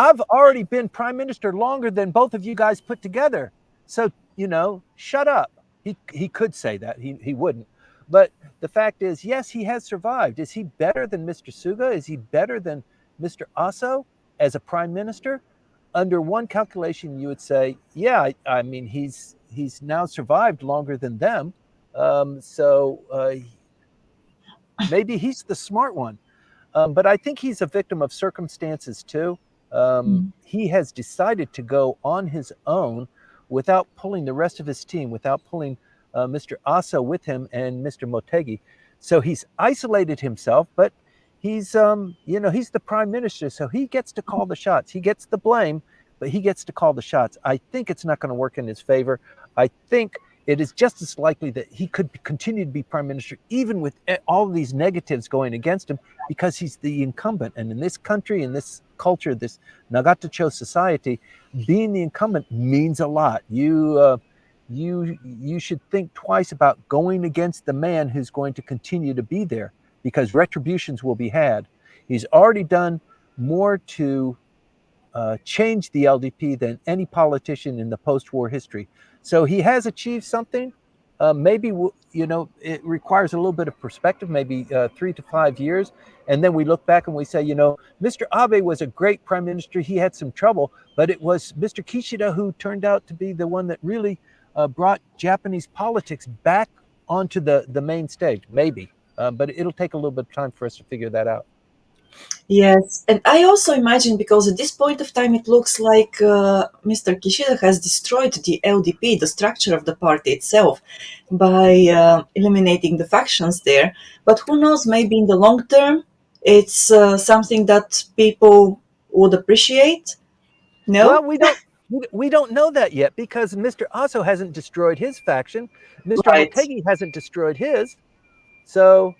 B: I've already been prime minister longer than both of you guys put together. So, shut up." He could say that. He wouldn't. But the fact is, yes, he has survived. Is he better than Mr. Suga? Is he better than Mr. Aso as a prime minister? Under one calculation, you would say, yeah, I mean, he's now survived longer than them. So maybe he's the smart one. But I think he's a victim of circumstances too. He has decided to go on his own without pulling the rest of his team, without pulling Mr. Aso with him and Mr. Motegi. So he's isolated himself, but he's he's the prime minister, so he gets to call the shots. He gets the blame, but he gets to call the shots. I think it's not going to work in his favor. I think it is just as likely that he could continue to be prime minister, even with all of these negatives going against him, because he's the incumbent. And in this country, in this culture, this Nagatacho society, being the incumbent means a lot. You should think twice about going against the man who's going to continue to be there, because retributions will be had. He's already done more to change the LDP than any politician in the post-war history. So he has achieved something. Maybe it requires a little bit of perspective, maybe 3 to 5 years, and then we look back and we say, Mr. Abe was a great prime minister. He had some trouble, but it was Mr. Kishida who turned out to be the one that really brought Japanese politics back onto the main stage. Maybe, but it'll take a little bit of time for us to figure that out.
A: Yes, and I also imagine, because at this point of time it looks like Mr. Kishida has destroyed the LDP, the structure of the party itself, by eliminating the factions there. But who knows, maybe in the long term, it's something that people would appreciate.
B: Well,
A: No?
B: we don't know that yet, because Mr. Aso hasn't destroyed his faction. Mr.
A: Right.
B: Motegi hasn't destroyed his. So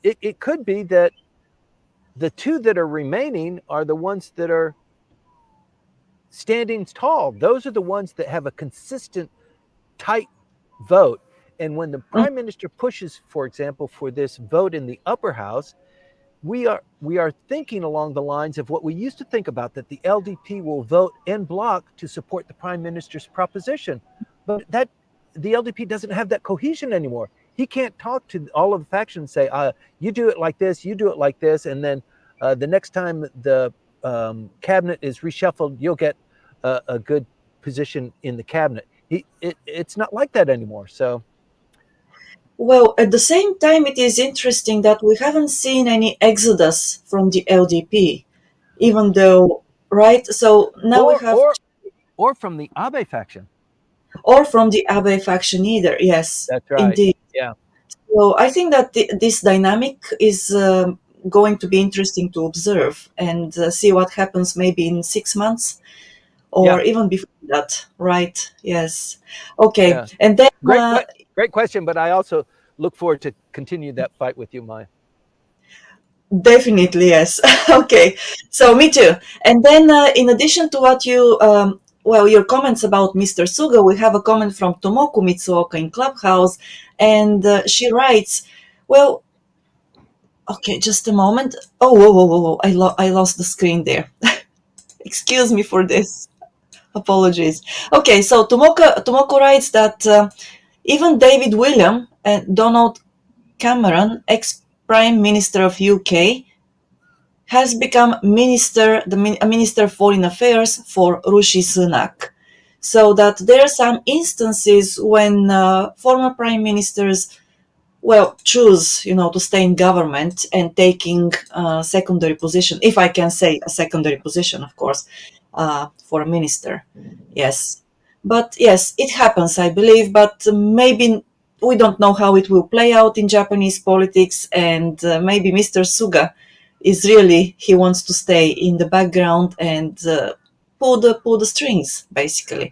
B: it could be that the two that are remaining are the ones that are standing tall. Those are the ones that have a consistent, tight vote. And when the prime minister pushes, for example, for this vote in the upper house, we are thinking along the lines of what we used to think about, that the LDP will vote en bloc to support the prime minister's proposition. But that the LDP doesn't have that cohesion anymore. He can't talk to all of the factions and say, you do it like this, you do it like this, and then the next time the cabinet is reshuffled, you'll get a good position in the cabinet. It's not like that anymore. So
A: Well, at the same time, it is interesting that we haven't seen any exodus from the LDP, even though, right? So now we
B: or
A: have,
B: or or from the Abe faction.
A: or from the Abe faction either. Yes,
B: That's right.
A: indeed.
B: Yeah.
A: So I think that this dynamic is going to be interesting to observe and see what happens maybe in 6 months
B: Yeah.
A: or even before that, right? Yes. Okay.
B: Yeah.
A: And then
B: Great question, but I also look forward to continue that fight with you, Maya.
A: definitely, yes. Okay. So me too. And then in addition to what you, your comments about Mr. Suga, we have a comment from Tomoku Mitsuoka in Clubhouse, and she writes, well, okay, just a moment. Oh, whoa, whoa, whoa, whoa. I lost the screen there. Excuse me for this. Apologies. Okay, so Tomoko writes that even David William and Donald Cameron, ex-Prime Minister of UK, has become a Minister of Foreign Affairs for Rishi Sunak. So that there are some instances when former Prime Ministers well, choose, to stay in government and taking a secondary position, if I can say a secondary position, of course, for a minister. Yes. But yes, it happens, I believe, but maybe we don't know how it will play out in Japanese politics, and maybe Mr. Suga is really, he wants to stay in the background and pull the strings, basically.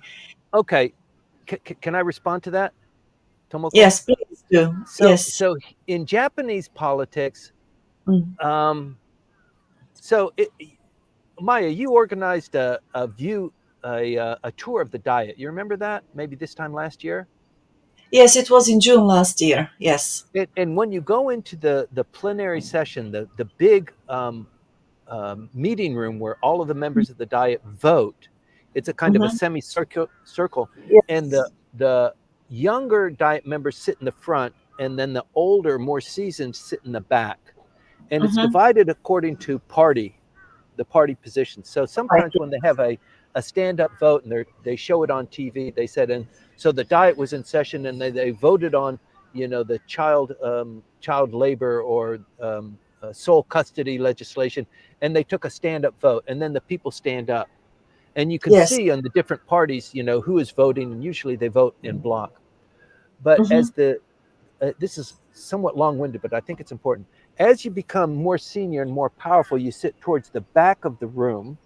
B: Okay, can I respond to that, Tomoko?
A: Yes, please do.
B: So,
A: Yes.
B: so in Japanese politics,
A: Mm.
B: um, so Maya, you organized a view a tour of the Diet. You remember that? Maybe this time last year.
A: Yes, it was in June last year. Yes.
B: And when you go into the plenary session, the big meeting room where all of the members of the Diet vote, it's a kind of a
A: Hmm.
B: semicircle circle, and
A: Yes.
B: the younger Diet members sit in the front, and then the older, more seasoned sit in the back, and it's
A: Hmm.
B: divided according to the party position. So
A: Right.
B: sometimes when they have a stand up vote and they show it on TV, they said, and so the Diet was in session and they voted on, the child labor or sole custody legislation, and they took a stand up vote, and then the people stand up, and you can
A: Yes.
B: see on the different parties, who is voting, and usually they vote in block. But
A: Hmm.
B: this is somewhat long-winded, but I think it's important. As you become more senior and more powerful, you sit towards the back of the room.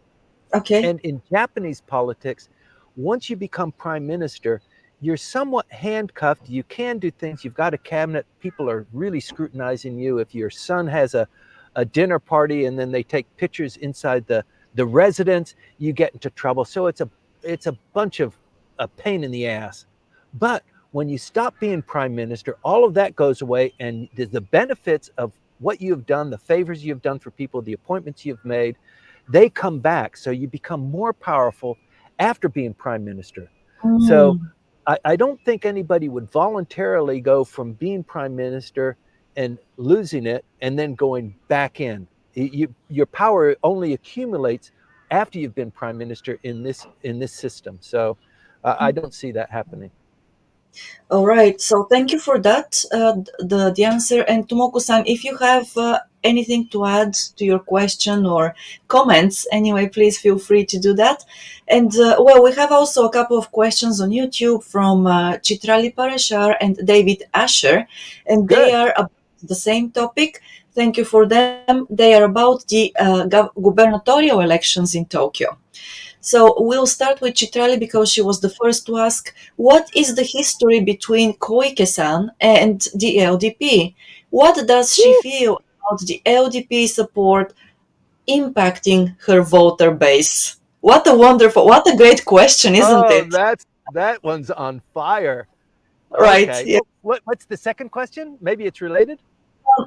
A: Okay.
B: And in Japanese politics, once you become prime minister, you're somewhat handcuffed. You can do things. You've got a cabinet. People are really scrutinizing you. If your son has a dinner party and then they take pictures inside the residence, you get into trouble. So it's a bunch of a pain in the ass. But when you stop being prime minister, all of that goes away, and the benefits of what you've done, the favors you've done for people, the appointments you've made, they come back. So you become more powerful after being prime minister. So
A: Mm.
B: I don't think anybody would voluntarily go from being prime minister and losing it and then going back in. Your power only accumulates after you've been prime minister in this system. So I don't see that happening.
A: All right. So thank you for that, the answer. And Tomoko-san, if you have anything to add to your question or comments, anyway, please feel free to do that. And well, we have also a couple of questions on YouTube from Chitrali Parashar and David Asher, and they
B: Good.
A: are about the same topic. Thank you for them. They are about the gubernatorial elections in Tokyo. So we'll start with Chitrali because she was the first to ask, what is the history between Koike-san and the LDP? What does she
B: Woo.
A: feel about the LDP support impacting her voter base? What a great question, isn't
B: Oh,
A: it?
B: that one's on fire.
A: Right.
B: Okay.
A: Yeah.
B: What's the second question? Maybe it's related.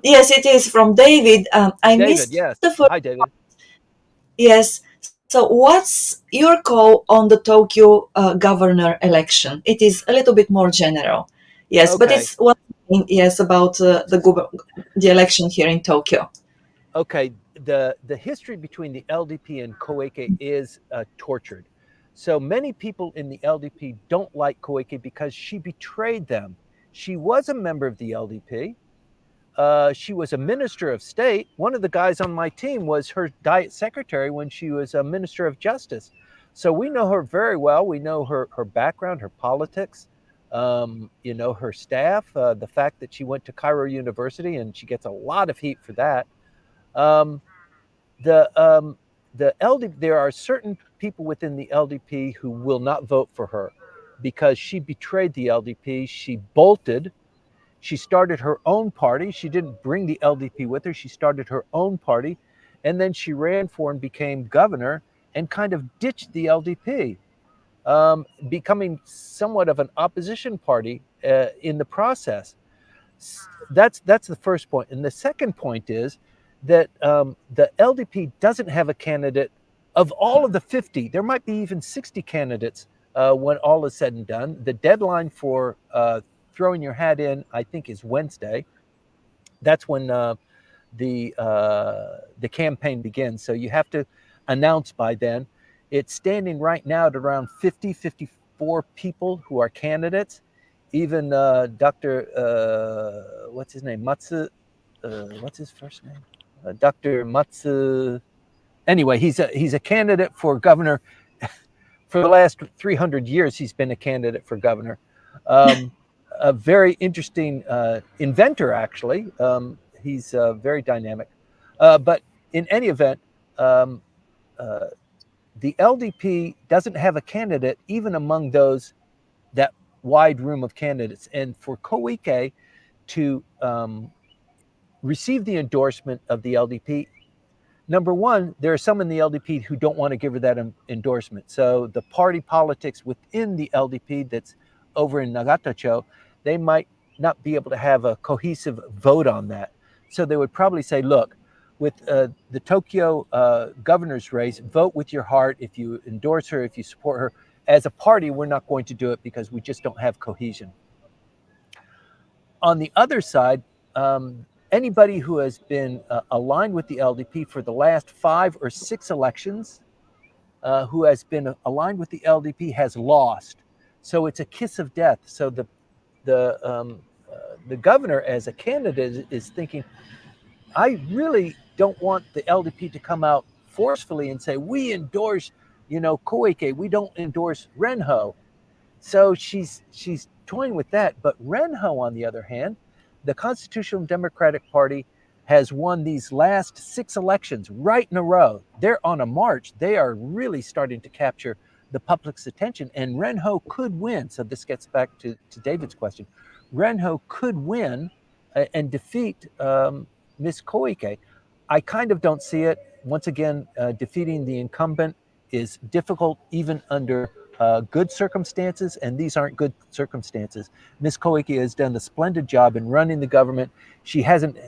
A: Yes, it is from David. I
B: David,
A: missed
B: yes.
A: the first.
B: Hi, David.
A: Yes. So, what's your call on the Tokyo governor election? It is a little bit more general. Yes, but
B: Okay.
A: it's what yes about the election here in Tokyo.
B: Okay. The history between the LDP and Koike is tortured. So many people in the LDP don't like Koike because she betrayed them. She was a member of the LDP. She was a minister of state. One of the guys on my team was her diet secretary when she was a minister of justice. So we know her very well. We know her background, her politics, her staff, the fact that she went to Cairo University, and she gets a lot of heat for that. Um, the LDP, there are certain people within the LDP who will not vote for her because she betrayed the LDP. She bolted. She started her own party. She didn't bring the LDP with her. She started her own party, and then she ran for and became governor and kind of ditched the LDP, becoming somewhat of an opposition party in the process. That's the first point. And the second point is that the LDP doesn't have a candidate of all of the 50. There might be even 60 candidates when all is said and done. The deadline for throwing your hat in, I think, is Wednesday. That's when the campaign begins. So you have to announce by then. It's standing right now at around 50, 54 people who are candidates. even Dr. What's his name? What's his first name? Dr. Matsu. Anyway, he's a candidate for governor. For the last 300 years, he's been a candidate for governor. A very interesting inventor, actually. He's very dynamic. But in any event, the LDP doesn't have a candidate even among that wide room of candidates. And for Koike to receive the endorsement of the LDP, number one, there are some in the LDP who don't want to give her that endorsement. So the party politics within the LDP that's over in Nagatacho, they might not be able to have a cohesive vote on that. So they would probably say, look, with the Tokyo governor's race, vote with your heart. If you endorse her, if you support her. As a party, we're not going to do it because we just don't have cohesion. On the other side, anybody who has been aligned with the LDP for the last 5 or 6 elections, who has been aligned with the LDP, has lost. So it's a kiss of death. So the governor, as a candidate, is thinking, I really don't want the LDP to come out forcefully and say, we endorse, Koike, we don't endorse Renho. So she's toying with that. But Renho, on the other hand, the Constitutional Democratic Party has won these last 6 elections right in a row. They're on a march. They are really starting to capture the public's attention. And Renho could win. So this gets back to David's question. Renho could win and defeat Ms. Koike. I kind of don't see it. Once again, defeating the incumbent is difficult even under good circumstances, and these aren't good circumstances. Ms. Koike has done a splendid job in running the government. She hasn't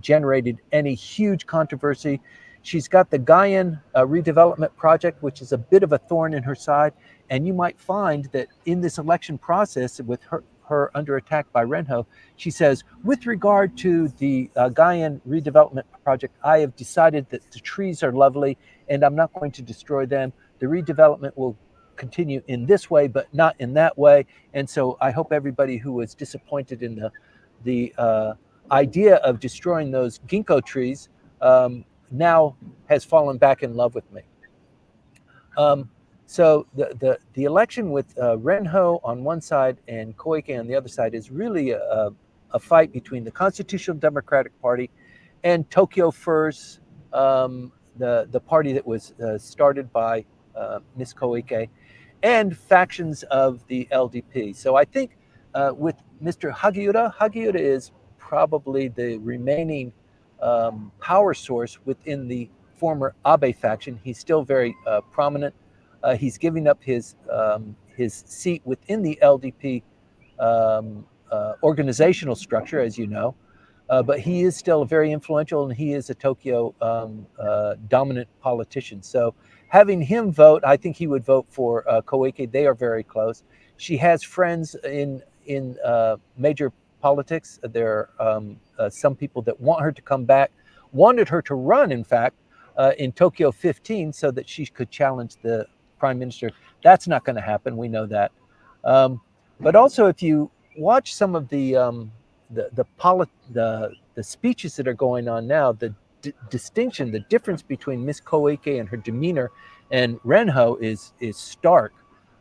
B: generated any huge controversy. She's got the Gaian redevelopment project, which is a bit of a thorn in her side, and you might find that in this election process, with her under attack by Renho, she says, with regard to the Gaian redevelopment project, I have decided that the trees are lovely and I'm not going to destroy them. The redevelopment will continue in this way, but not in that way. And so I hope everybody who was disappointed in the idea of destroying those ginkgo trees now has fallen back in love with me. So the election with Renho on one side and Koike on the other side is really a fight between the Constitutional Democratic Party and Tokyo First, the party that was started by Ms. Koike, and factions of the LDP. So I think with Mr. Hagiura is probably the remaining power source within the former Abe faction. He's still very prominent. He's giving up his seat within the LDP organizational structure, as you know, but he is still very influential, and he is a Tokyo dominant politician. So having him vote, I think he would vote for Koike. They are very close. She has friends in major politics. There are some people that want her to come back, wanted her to run, in fact, in Tokyo 15 so that she could challenge the prime minister. That's not going to happen. We know that. But also, if you watch some of the speeches that are going on now, the distinction, the difference between Miss Koike and her demeanor and Renho is stark.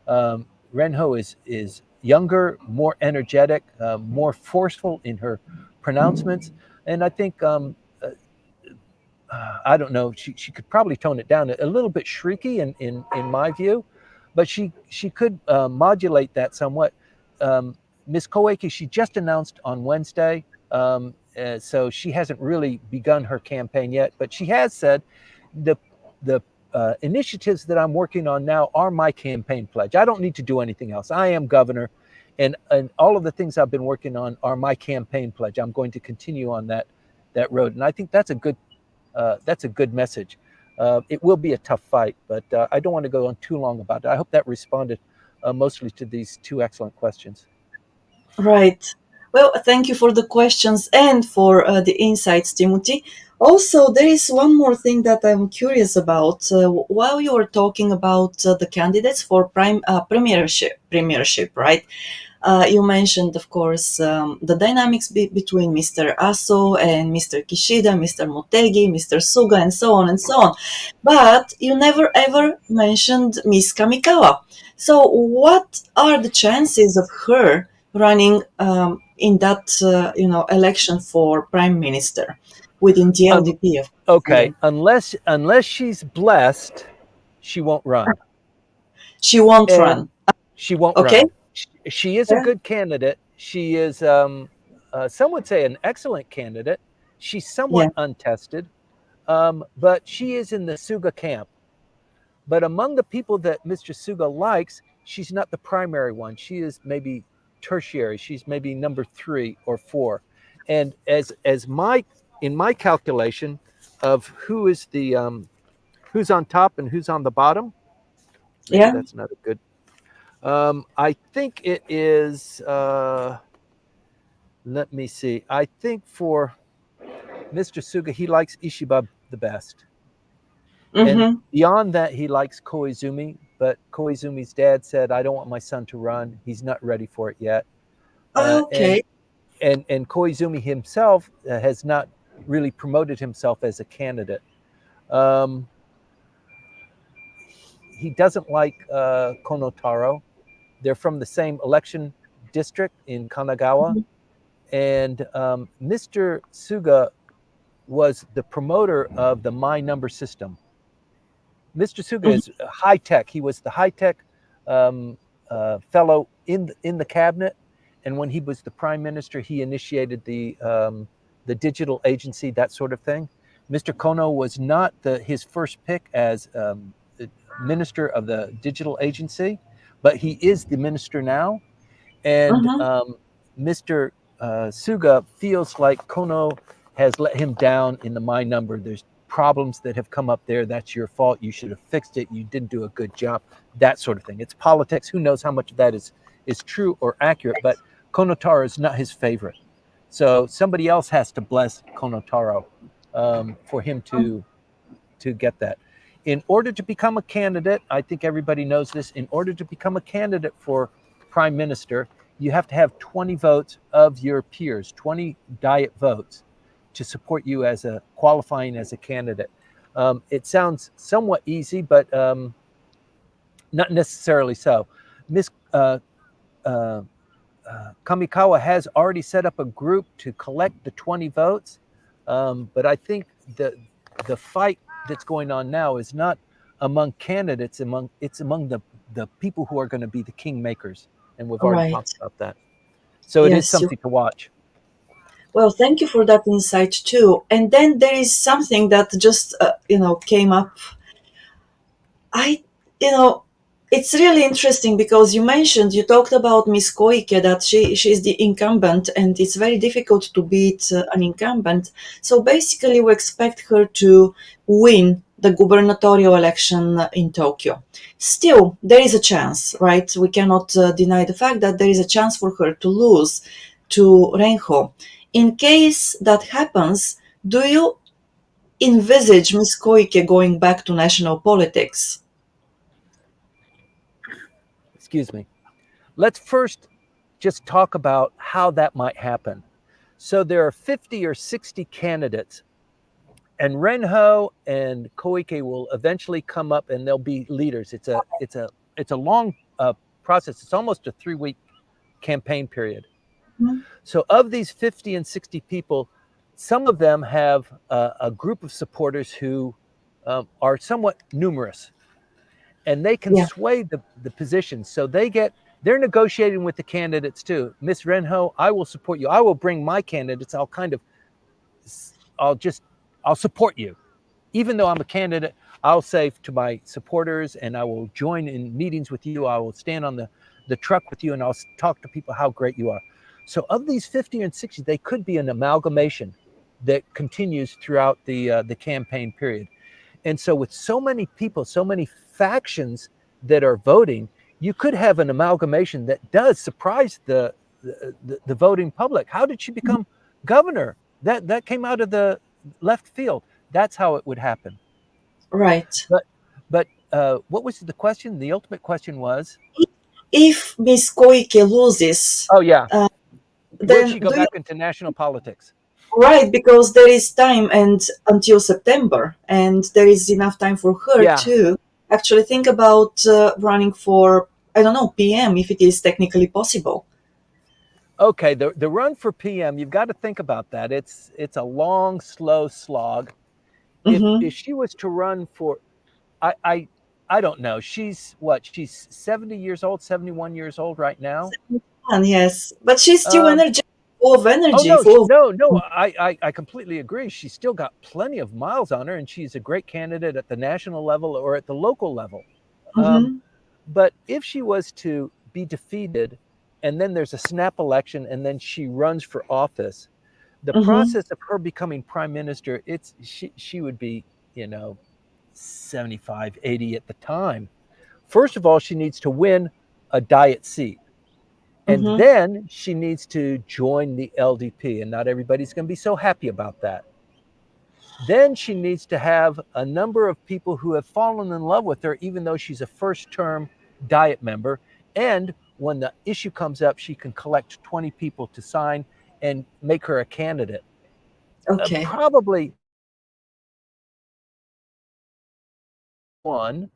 B: Renho is younger, more energetic, more forceful in her pronouncements, and I think I don't know. She could probably tone it down a little bit shrieky in my view, but she could modulate that somewhat. Ms. Koike, she just announced on Wednesday, so she hasn't really begun her campaign yet. But she has said the initiatives that I'm working on now are my campaign pledge. I don't need to do anything else. I am governor, and all of the things I've been working on are my campaign pledge. I'm going to continue on that road, and I think that's a good message. It will be a tough fight, but I don't want to go on too long about it. I hope that responded mostly to these 2 excellent questions.
A: Right. Well, thank you for the questions and for the insights, Timothy. Also, there is one more thing that I'm curious about. While you were talking about the candidates for premiership, right? You mentioned, of course, the dynamics between Mr. Aso and Mr. Kishida, Mr. Motegi, Mr. Suga, and so on and so on. But you never ever mentioned Miss Kamikawa. So, what are the chances of her running in that election for prime minister within the
B: Um,
A: LDP? Of course,
B: okay,
A: again,
B: unless she's blessed, she won't run.
A: she won't run.
B: And she won't
A: Okay.
B: run. She is a
A: Yeah.
B: good candidate. She is, some would say, an excellent candidate. She's
A: Yeah.
B: somewhat untested, but she is in the Suga camp. But among the people that Mr. Suga likes, she's not the primary one. She is maybe tertiary. She's maybe number 3 or 4. And as my in my calculation of who is the who's on top and who's on the bottom, maybe
A: Yeah.
B: that's not a good. I think it is. Let me see. I think for Mr. Suga, he likes Ishiba the best. And
A: Mm-hmm.
B: beyond that, he likes Koizumi, but Koizumi's dad said, "I don't want my son to run. He's not ready for it yet." Uh, and
A: Okay.
B: and Koizumi himself has not really promoted himself as a candidate. Um, he doesn't like Konotaro. They're from the same election district in Kanagawa,
A: Mm-hmm.
B: and Mr. Suga was the promoter of the My Number system. Mr. Suga is high tech. He was the high tech fellow in the cabinet, and when he was the prime minister, he initiated the digital agency, that sort of thing. Mr. Kono was not his first pick as the minister of the digital agency, but he is the minister now, and
A: Mm-hmm.
B: Mr. Suga feels like Kono has let him down in the My Number. There's problems that have come up there. That's your fault. You should have fixed it. You didn't do a good job. That sort of thing. It's politics. Who knows how much of that is true or accurate? But Konotaro is not his favorite. So somebody else has to bless Konotaro for him to get that. In order to become a candidate, I think everybody knows this. In order to become a candidate for prime minister, you have to have 20 votes of your peers, 20 diet votes to support you as a qualifying as a candidate. It sounds somewhat easy, but not necessarily so. Miss uh, Kamikawa has already set up a group to collect the 20 votes, but I think the fight that's going on now is not among candidates, it's among the people who are going to be the kingmakers, and we've already
A: Right.
B: talked about that. So it is
A: Yes.
B: something to watch.
A: Well, thank you for that insight too. And then there is something that just came up. I you know it's really interesting because you talked about Miss Koike, that she's the incumbent and it's very difficult to beat an incumbent. So basically, we expect her to win the gubernatorial election in Tokyo. Still, there is a chance, right? We cannot deny the fact that there is a chance for her to lose to Renho. In case that happens, do you envisage Miss Koike going back to national politics?
B: Excuse me. Let's first just talk about how that might happen. So there are 50 or 60 candidates, and Renho and Koike will eventually come up and they'll be leaders. It's a long process. It's almost a 3 week campaign period.
A: Mhm.
B: So of these 50 and 60 people, some of them have a group of supporters who are somewhat numerous, and they can
A: Yeah,
B: sway the position. So they're negotiating with the candidates too. Miss Renho, I will support you. I will bring my candidates. I'll just I'll support you. Even though I'm a candidate, I'll say to my supporters, and I will join in meetings with you. I will stand on the truck with you, and I'll talk to people how great you are. So of these 50 and 60, they could be an amalgamation that continues throughout the campaign period. And so with so many people, so many factions that are voting, you could have an amalgamation that does surprise the voting public. How did she become governor? That came out of the left field. That's how it would happen.
A: right.
B: But what was the question? The ultimate question was.
A: if Miss Koike loses,
B: Oh yeah. Will
A: then
B: she go back into national politics?
A: right, because there is time and until September, and there is enough time for her
B: Yeah.
A: to actually think about running for, I don't know, PM if it is technically possible.
B: Okay, the run for PM, you've got to think about that. It's a long, slow slog. If she was to run for, I don't know. She's what? She's 70 years old, 71 years old right now.
A: And yes, but she's still
B: Um,
A: energetic, full of
B: oh
A: energy,
B: no,
A: full of.
B: no. I completely agree. She's still got plenty of miles on her, and she's a great candidate at the national level or at the local level.
A: Mhm.
B: But if she was to be defeated, and then there's a snap election, and then she runs for office, the process of her becoming prime minister, she would be, 75, 80 at the time. First of all, she needs to win a diet seat. And then she needs to join the LDP, and not everybody's going to be so happy about that. Then she needs to have a number of people who have fallen in love with her, even though she's a first-term diet member. And when the issue comes up, she can collect 20 people to sign and make her a candidate.
A: Okay.
B: Probably one,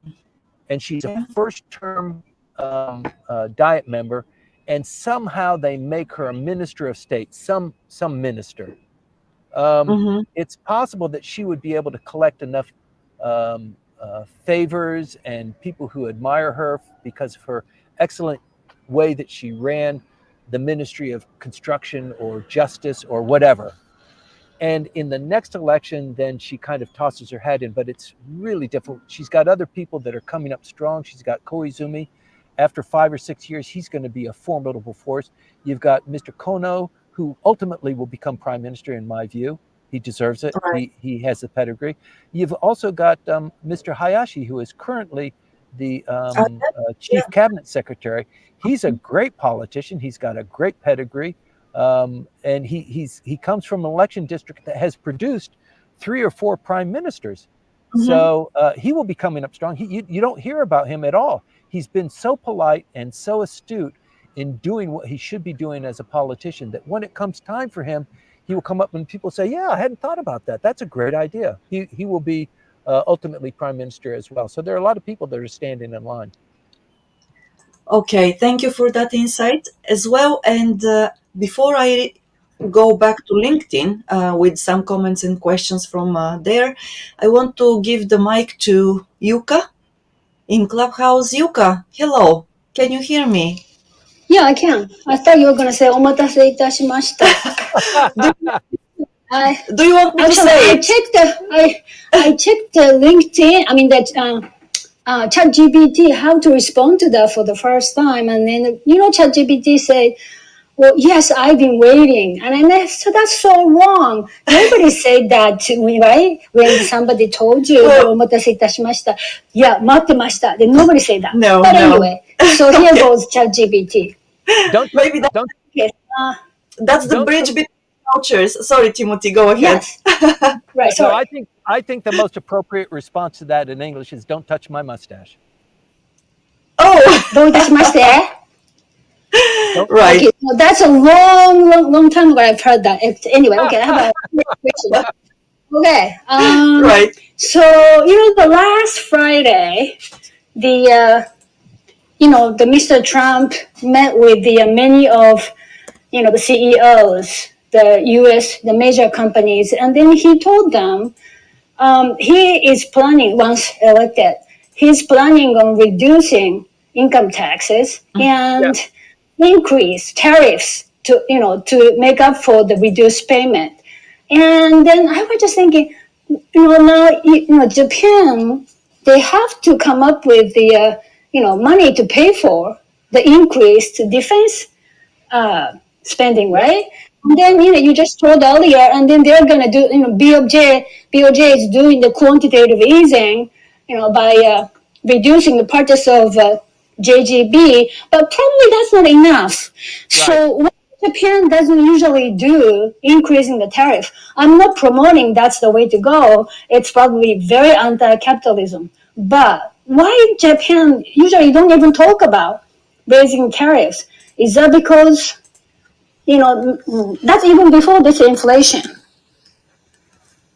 B: and she's a first-term diet member, and somehow they make her a minister of state, some minister. It's possible that she would be able to collect enough favors and people who admire her because of her excellent way that she ran the Ministry of Construction or Justice or whatever. And in the next election, then she kind of tosses her head in, but it's really difficult. She's got other people that are coming up strong. She's got Koizumi. After 5 or 6 years, he's going to be a formidable force. You've got Mr. Kono, who ultimately will become prime minister, in my view. He deserves it.
A: Right.
B: He has the pedigree. You've also got Mr. Hayashi, who is currently the chief cabinet secretary. He's a great politician. He's got a great pedigree. And he comes from an election district that has produced 3 or 4 prime ministers. So he will be coming up strong. You don't hear about him at all. He's been so polite and so astute in doing what he should be doing as a politician that when it comes time for him, he will come up and people say, yeah, I hadn't thought about that. That's a great idea. He will be ultimately prime minister as well. So there are a lot of people that are standing in line.
A: Okay, thank you for that insight as well. And before I go back to LinkedIn with some comments and questions from there, I want to give the mic to Yuka in Clubhouse. Yuka, hello. Can you hear me?
C: Yeah, I can. I thought you were going to say, omatase itashimashita.
A: Do you want me to say
C: I checked the LinkedIn, I mean, that ChatGPT, how to respond to that for the first time. And then, ChatGPT said, well, yes, I've been waiting. And I said, that's so wrong. Nobody said that to me, right? When somebody told you, omatase itashimashita. Yeah, mattemashita. Then nobody said that.
A: No,
C: but
A: no.
C: anyway, so here goes ChatGPT.
A: Maybe that's the bridge between cultures. Sorry, Timothy, go ahead.
C: Yes. Right.
B: No, I think the most appropriate response to that in English is don't touch my mustache.
A: Oh,
C: don't touch my mustache.
A: Right.
C: Okay, well, that's a long time ago I've heard that. Anyway, okay, I have a question. Okay.
A: Right.
C: So, the last Friday, the Mr. Trump met with the many of, the CEOs, the U.S., the major companies, and then he told them he is planning, once elected, he's planning on reducing income taxes and increase tariffs to make up for the reduced payment. And then I was just thinking, now, Japan, they have to come up with the, money to pay for the increased defense spending, right? And then, you just told earlier, and then they're going to do, BOJ is doing the quantitative easing, by reducing the purchase of JGB, but probably that's not enough. Right. So what Japan doesn't usually do, increasing the tariff. I'm not promoting that's the way to go. It's probably very anti-capitalism. But why Japan usually don't even talk about raising tariffs. Is that because, that's even before this inflation.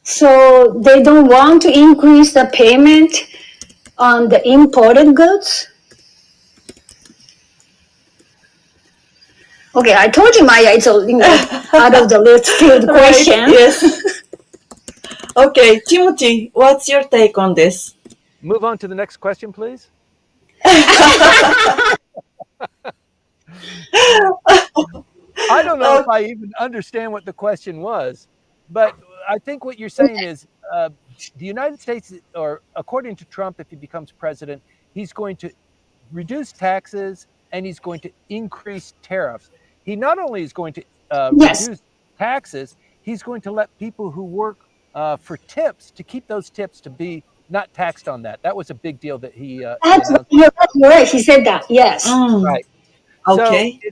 C: So they don't want to increase the payment on the imported goods? Okay, I told you, Maya, it's out of the left field question.
A: Right, yes. Okay, Timothy, what's your take on this?
B: Move on to the next question, please. I don't know if I even understand what the question was, but I think what you're saying is the United States, or according to Trump, if he becomes president, he's going to reduce taxes and he's going to increase tariffs. He not only is going to reduce taxes, he's going to let people who work for tips to keep those tips to be not taxed on that. That was a big deal that he announced.
C: You're right. He said that. Yes.
B: Right.
A: Okay.
B: So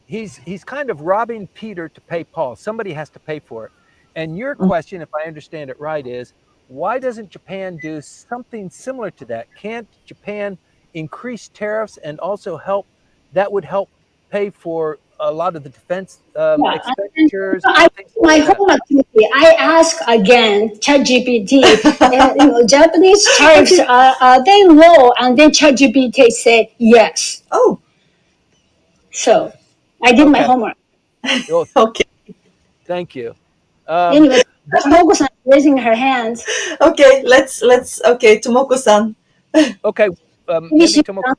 B: he's kind of robbing Peter to pay Paul. Somebody has to pay for it. And your question, if I understand it right, is why doesn't Japan do something similar to that? Can't Japan increase tariffs and also help? That would help pay for a lot of the defense expenditures.
C: My homework, I ask again, ChatGPT, Japanese tariffs, are they low? And then ChatGPT said yes.
A: Oh.
C: So I did my homework.
B: Well,
A: okay.
B: Thank you.
C: Anyway, Tomoko-san raising her hands.
A: Okay, okay, Tomoko-san.
B: Okay, maybe Tomoko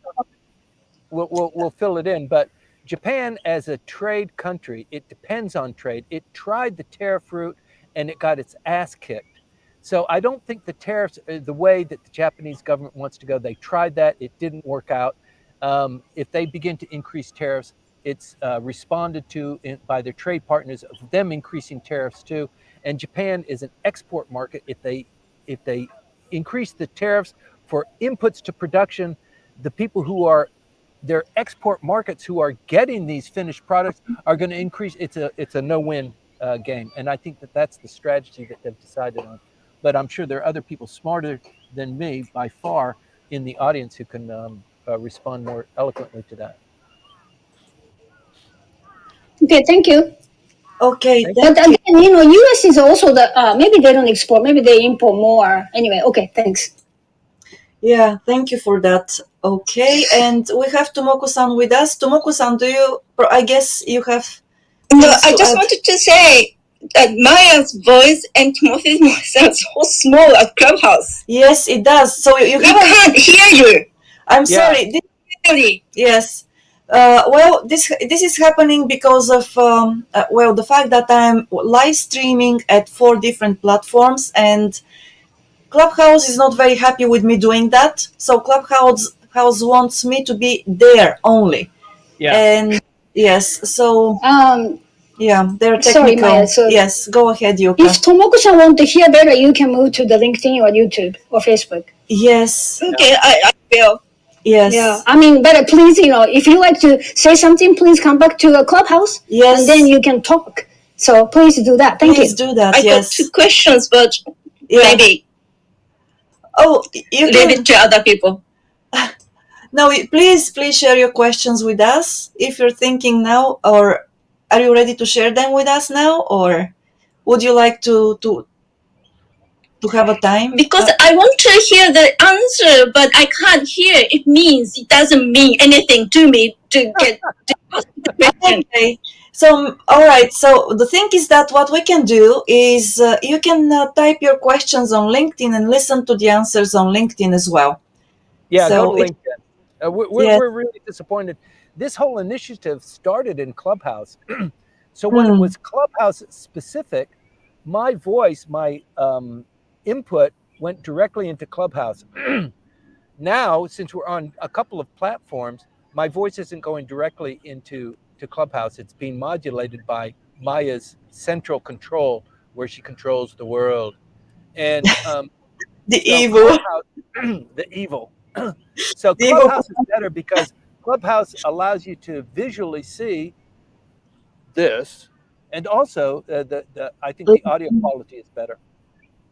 B: we'll fill it in, but Japan as a trade country, it depends on trade. It tried the tariff route and it got its ass kicked. So I don't think the tariffs are the way that the Japanese government wants to go. They tried that, it didn't work out. If they begin to increase tariffs, it's responded to by their trade partners of them increasing tariffs too. And Japan is an export market. If they increase the tariffs for inputs to production, the people who are their export markets who are getting these finished products are going to increase. It's a no-win game, and I think that's the strategy that they've decided on. But I'm sure there are other people smarter than me by far in the audience who can respond more eloquently to that.
C: Okay, thank you.
A: Okay,
C: but again, U.S. is also maybe they don't export, maybe they import more. Anyway, okay, thanks.
A: Yeah, thank you for that. Okay, and we have Tomoko-san with us. Tomoko-san, I guess you have...
D: No, I just wanted to say that Maya's voice and Timothy's voice are so small at Clubhouse.
A: Yes, it does. So you
D: can't hear you.
A: I'm sorry.
D: Really?
A: Yes. Well, this is happening because of the fact that I'm live streaming at 4 different platforms, and Clubhouse is not very happy with me doing that. So Clubhouse wants me to be there only.
B: Yeah.
A: And yes, so yeah, they're technical.
C: Sorry, Maya,
A: yes, go ahead, Yuka.
C: If Tomoko-san want to hear better, you can move to the LinkedIn or YouTube or Facebook.
A: Yes.
D: Okay, I will.
A: Yes.
C: Yeah, I mean, but please, if you like to say something, please come back to a Clubhouse.
A: Yes.
C: And then you can talk. So please do that. Thank you.
A: Please do that.
D: I got 2 questions, but maybe.
A: Oh, you
D: leave it to other people.
A: No, please share your questions with us if you're thinking now, or are you ready to share them with us now, or would you like to have a time?
D: Because I want to hear the answer, but I can't hear. It doesn't mean anything to me to get to ask the question.
A: Okay. So, all right. So the thing is that what we can do is you can type your questions on LinkedIn and listen to the answers on LinkedIn as well.
B: Yeah, go to LinkedIn. We're really disappointed. This whole initiative started in Clubhouse. So when it was Clubhouse specific, my voice, my input went directly into Clubhouse. Now, since we're on a couple of platforms, my voice isn't going directly into Clubhouse. It's being modulated by Maya's central control, where she controls the world. And
A: evil.
B: The evil. So Clubhouse is better because Clubhouse allows you to visually see this, and also I think the audio quality is better.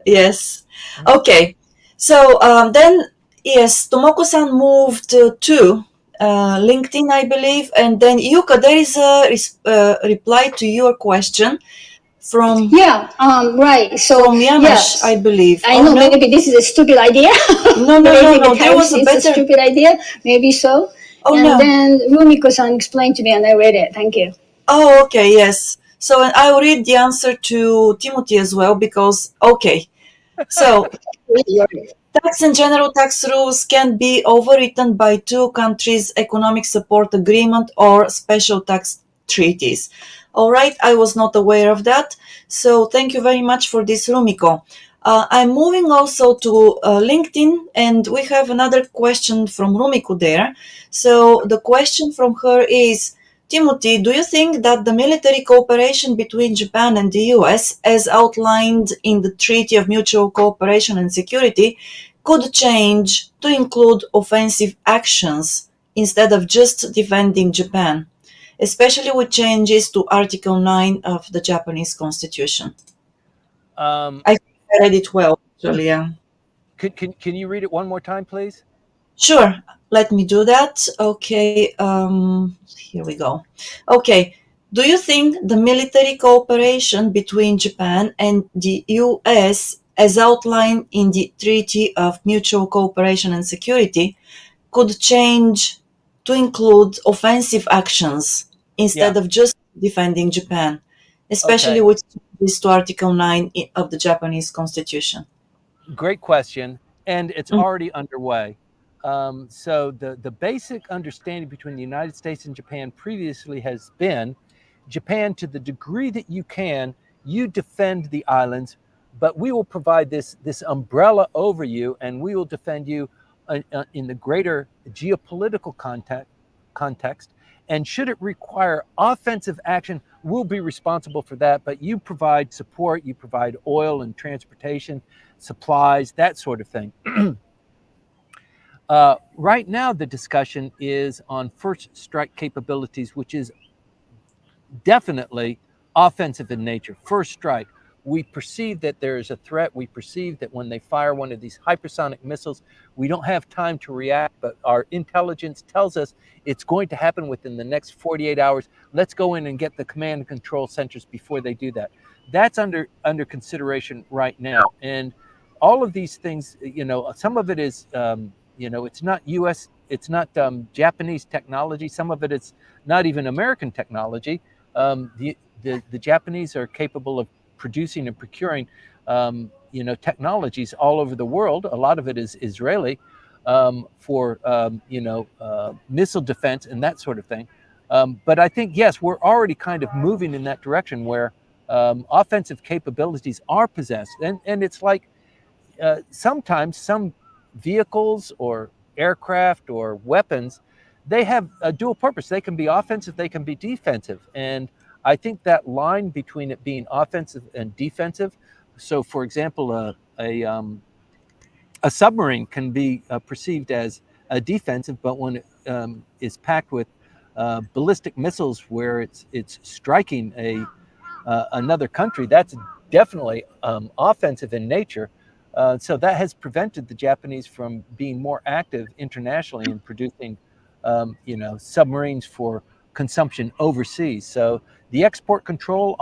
A: Yes. Okay. So then, yes, Tomoko-san moved to LinkedIn, I believe. And then Yuka, there is a reply to your question from
C: right. So
A: from Yamash,
C: yes,
A: I believe.
C: I
A: Oh,
C: know
A: no?
C: maybe this is a stupid idea.
A: No. There was a
C: It's a
A: better.
C: stupid idea. Maybe so.
A: Oh,
C: And
A: no.
C: then Rumiko-san explained to me, and I read it. Thank you.
A: Oh, okay, yes. So I'll read the answer to Timothy as well because, okay. So tax and general tax rules can be overwritten by two countries' economic support agreement or special tax treaties. All right, I was not aware of that. So thank you very much for this, Rumiko. I'm moving also to LinkedIn, and we have another question from Rumiko there. So the question from her is, Timothy, do you think that the military cooperation between Japan and the US, as outlined in the Treaty of Mutual Cooperation and Security, could change to include offensive actions instead of just defending Japan, especially with changes to Article 9 of the Japanese Constitution? I think I read it well, actually, yeah.
B: Can you read it one more time, please?
A: Sure, let me do that. Okay, here we go. Okay, do you think the military cooperation between Japan and the US, as outlined in the Treaty of Mutual Cooperation and Security, could change to include offensive actions instead of just defending Japan, especially
B: Okay.
A: with changes to Article 9 of the Japanese Constitution?
B: Great question, and it's
A: Mm.
B: already underway. So the basic understanding between the United States and Japan previously has been, Japan, to the degree that you can, you defend the islands, but we will provide this umbrella over you, and we will defend you in the greater geopolitical context. And should it require offensive action, we'll be responsible for that. But you provide support, you provide oil and transportation, supplies, that sort of thing. Right now, the discussion is on first strike capabilities, which is definitely offensive in nature. First strike. We perceive that there is a threat. We perceive that when they fire one of these hypersonic missiles, we don't have time to react, but our intelligence tells us it's going to happen within the next 48 hours. Let's go in and get the command and control centers before they do that. That's under consideration right now. And all of these things, some of it is, it's not U.S., it's not Japanese technology. Some of it is not even American technology. The Japanese are capable of producing and procuring, technologies all over the world. A lot of it is Israeli for, missile defense and that sort of thing. But I think, yes, we're already kind of moving in that direction where offensive capabilities are possessed. And it's like sometimes some vehicles or aircraft or weapons, they have a dual purpose. They can be offensive, they can be defensive. And I think that line between it being offensive and defensive, so for example, a submarine can be perceived as a defensive, but when it is packed with ballistic missiles where it's striking another country, that's definitely offensive in nature. So that has prevented the Japanese from being more active internationally in producing, submarines for consumption overseas. So the export control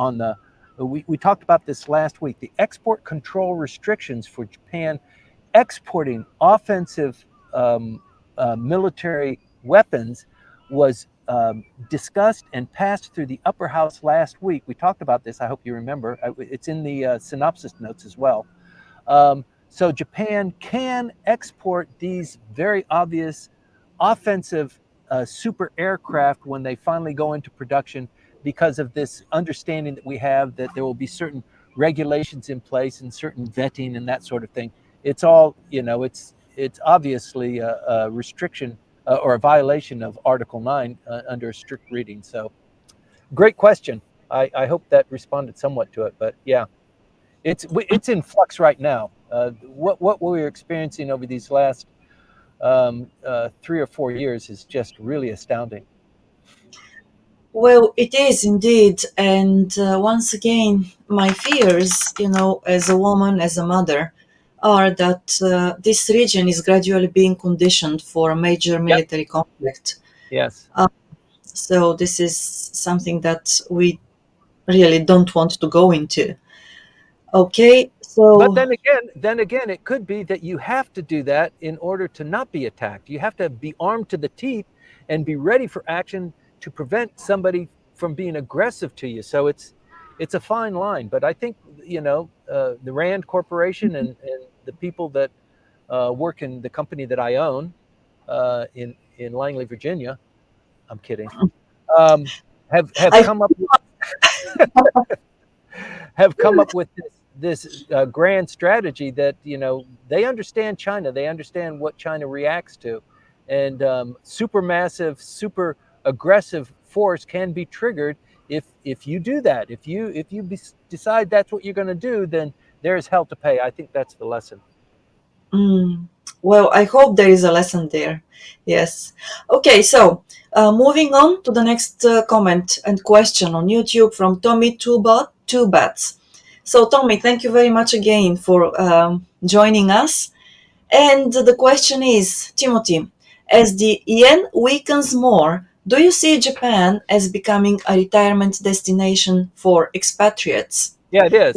B: we talked about this last week, the export control restrictions for Japan exporting offensive military weapons was discussed and passed through the upper house last week. We talked about this. I hope you remember. It's in the synopsis notes as well. So Japan can export these very obvious offensive super aircraft when they finally go into production because of this understanding that we have that there will be certain regulations in place and certain vetting and that sort of thing. It's all, it's obviously a restriction or a violation of Article 9 under a strict reading. So great question. I hope that responded somewhat to it, but yeah, it's in flux right now. What we're experiencing over these last 3 or 4 years is just really astounding.
A: Well, it is indeed. And once again, my fears, as a woman, as a mother, are that this region is gradually being conditioned for a major military conflict.
B: Yes.
A: So this is something that we really don't want to go into. Okay,
B: But
A: so
B: then again, it could be that you have to do that in order to not be attacked. You have to be armed to the teeth and be ready for action to prevent somebody from being aggressive to you. So it's a fine line. But I think the Rand Corporation and the people that work in the company that I own in Langley, Virginia. I'm kidding. Um, have
A: I
B: come up with have come up with this grand strategy that they understand China, they understand what China reacts to, and super massive, super aggressive force can be triggered if you do that. If you decide that's what you're going to do, then there's hell to pay. I think that's the lesson.
A: well, I hope there is a lesson there. Yes. Okay, so moving on to the next comment and question on YouTube from Tommy Two Bats. So, Tommy, thank you very much again for joining us. And the question is, Timothy, as the yen weakens more, do you see Japan as becoming a retirement destination for expatriates?
B: Yeah, it is.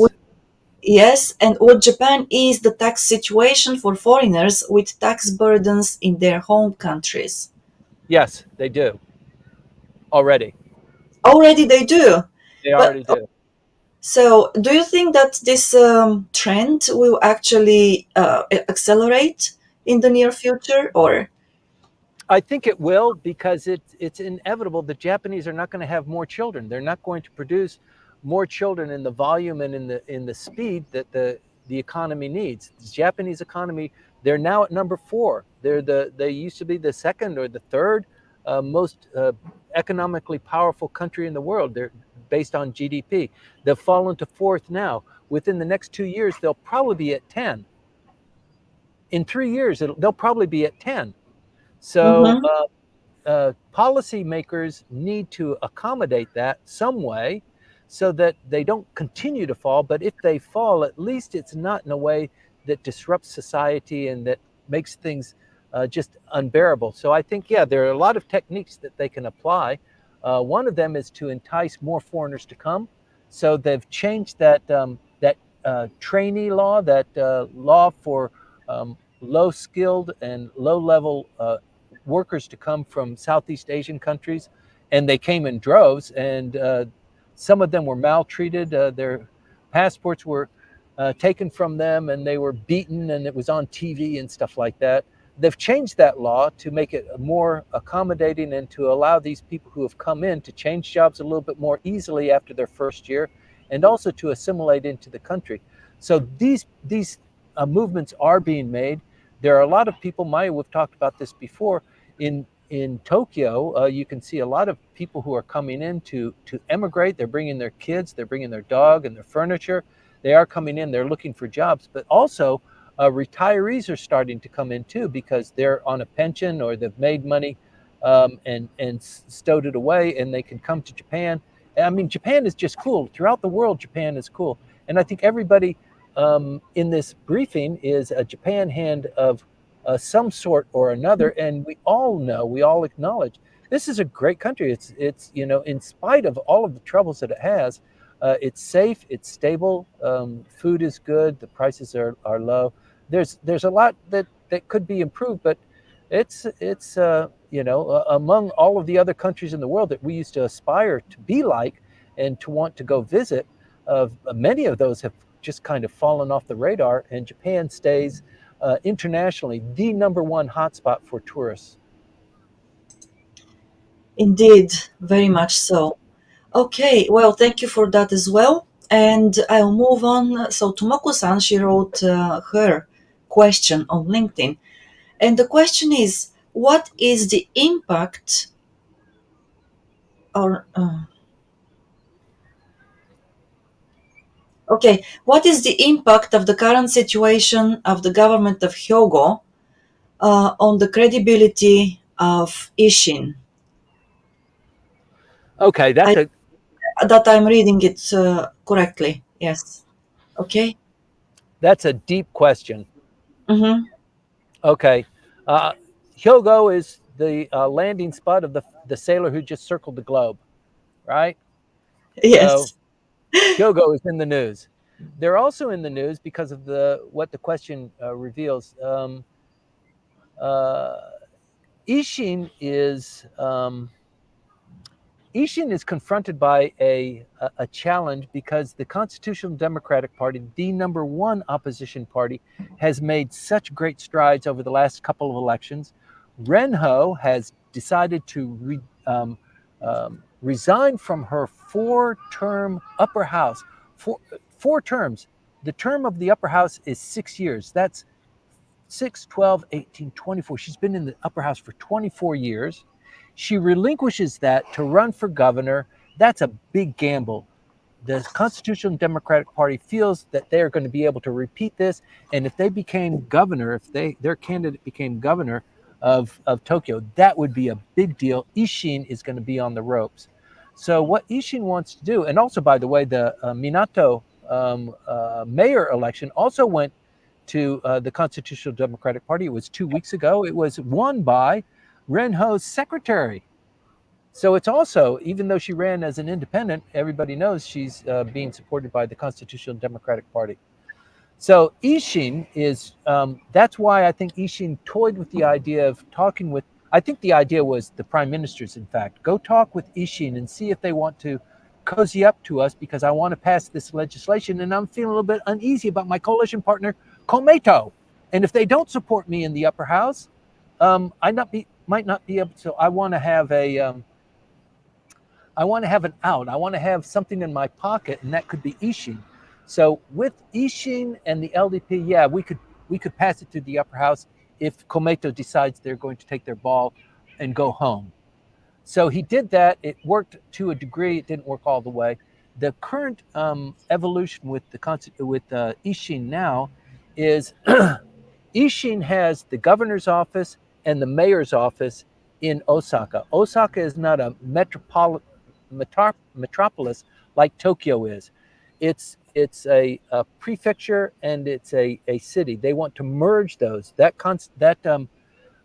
A: Yes, and would Japan ease the tax situation for foreigners with tax burdens in their home countries?
B: Yes, they do already.
A: Already they do.
B: They
A: But
B: already do.
A: so, do you think that this trend will actually accelerate in the near future, or?
B: I think it will, because it's inevitable. The Japanese are not going to have more children. They're not going to produce more children in the volume and in the speed that the economy needs. The Japanese economy, they're now at number 4. They used to be the second or the third most economically powerful country in the world. They're based on GDP. They've fallen to 4th now. Within the next 2 years, they'll probably be at 10. In 3 years, they'll probably be at 10. So
A: Mhm.
B: policymakers need to accommodate that some way so that they don't continue to fall. But if they fall, at least it's not in a way that disrupts society and that makes things just unbearable. So I think, yeah, there are a lot of techniques that they can apply. One of them is to entice more foreigners to come. So they've changed that trainee law, that law for low skilled and low level workers to come from Southeast Asian countries, and they came in droves, and some of them were maltreated. Their passports were taken from them, and they were beaten, and it was on TV and stuff like that. They've changed that law to make it more accommodating and to allow these people who have come in to change jobs a little bit more easily after their first year, and also to assimilate into the country. So these movements are being made. There are a lot of people, Maya, we've talked about this before, in Tokyo. You can see a lot of people who are coming in to emigrate. They're bringing their kids, they're bringing their dog and their furniture. They are coming in, they're looking for jobs, but also retirees are starting to come in too, because they're on a pension or they've made money and stowed it away, and they can come to Japan. I mean, Japan is just cool. Throughout the world, Japan is cool. And I think everybody in this briefing is a Japan hand of some sort or another, and we all know, we all acknowledge, this is a great country. It's in spite of all of the troubles that it has, it's safe, it's stable, food is good, the prices are low. There's a lot that could be improved, but it's among all of the other countries in the world that we used to aspire to be like and to want to go visit. Many of those have just kind of fallen off the radar, and Japan stays internationally the number 1 hotspot for tourists.
A: Indeed, very much so. Okay, well, thank you for that as well. And I'll move on. So, Tomoko-san, she wrote her question on LinkedIn. And the question is, what is the impact or okay, what is the impact of the current situation of the government of Hyogo on the credibility of Ishin?
B: Okay,
A: I,
B: that's a
A: that I'm reading it correctly. Yes. Okay.
B: that's a deep question.
A: Mm-hmm.
B: Okay, uh, Hyogo is the landing spot of the sailor who just circled the globe, right?
A: Yes.
B: So Hyogo is in the news. They're also in the news because of what the question reveals. Ishin is confronted by a challenge because the Constitutional Democratic Party, the number one opposition party, has made such great strides over the last couple of elections. Renho has decided to resign from her four-term upper house. Four terms. The term of the upper house is 6 years. That's 6, 12, 18, 24. She's been in the upper house for 24 years. She relinquishes that to run for governor. That's a big gamble. The Constitutional Democratic Party feels that they're going to be able to repeat this. And if they became governor, if their candidate became governor of Tokyo, that would be a big deal. Ishin is going to be on the ropes. So what Ishin wants to do, and also, by the way, the Minato mayor election also went to the Constitutional Democratic Party. It was 2 weeks ago. It was won by Renho's secretary. So it's also, even though she ran as an independent, everybody knows she's being supported by the Constitutional Democratic Party. So Ishin is, that's why I think Ishin toyed with the idea of talking with, I think the idea was the prime ministers, in fact, go talk with Ishin and see if they want to cozy up to us because I want to pass this legislation and I'm feeling a little bit uneasy about my coalition partner, Komeito. And if they don't support me in the upper house, I might not be able to, I want to have an out. I want to have something in my pocket, and that could be Ishin. So with Ishin and the LDP, yeah, we could pass it to the upper house if Komeito decides they're going to take their ball and go home. So he did that. It worked to a degree. It didn't work all the way. The current evolution with Ishin now is Ishin has the governor's office and the mayor's office in Osaka. Osaka is not a metropolis like Tokyo is. It's a prefecture and it's a city. They want to merge those. That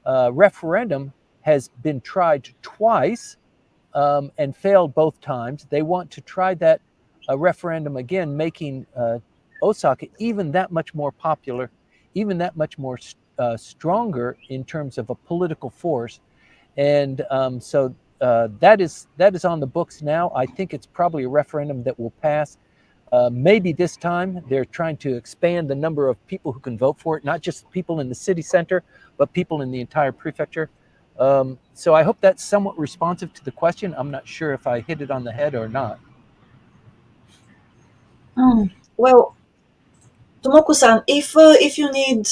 B: referendum has been tried twice and failed both times. They want to try that referendum again, making Osaka even that much more popular, even that much more stronger in terms of a political force. And so that is on the books now. I think it's probably a referendum that will pass. Maybe this time they're trying to expand the number of people who can vote for it, not just people in the city center, but people in the entire prefecture. So I hope that's somewhat responsive to the question. I'm not sure if I hit it on the head or not.
A: Well, Tomoko-san, if you need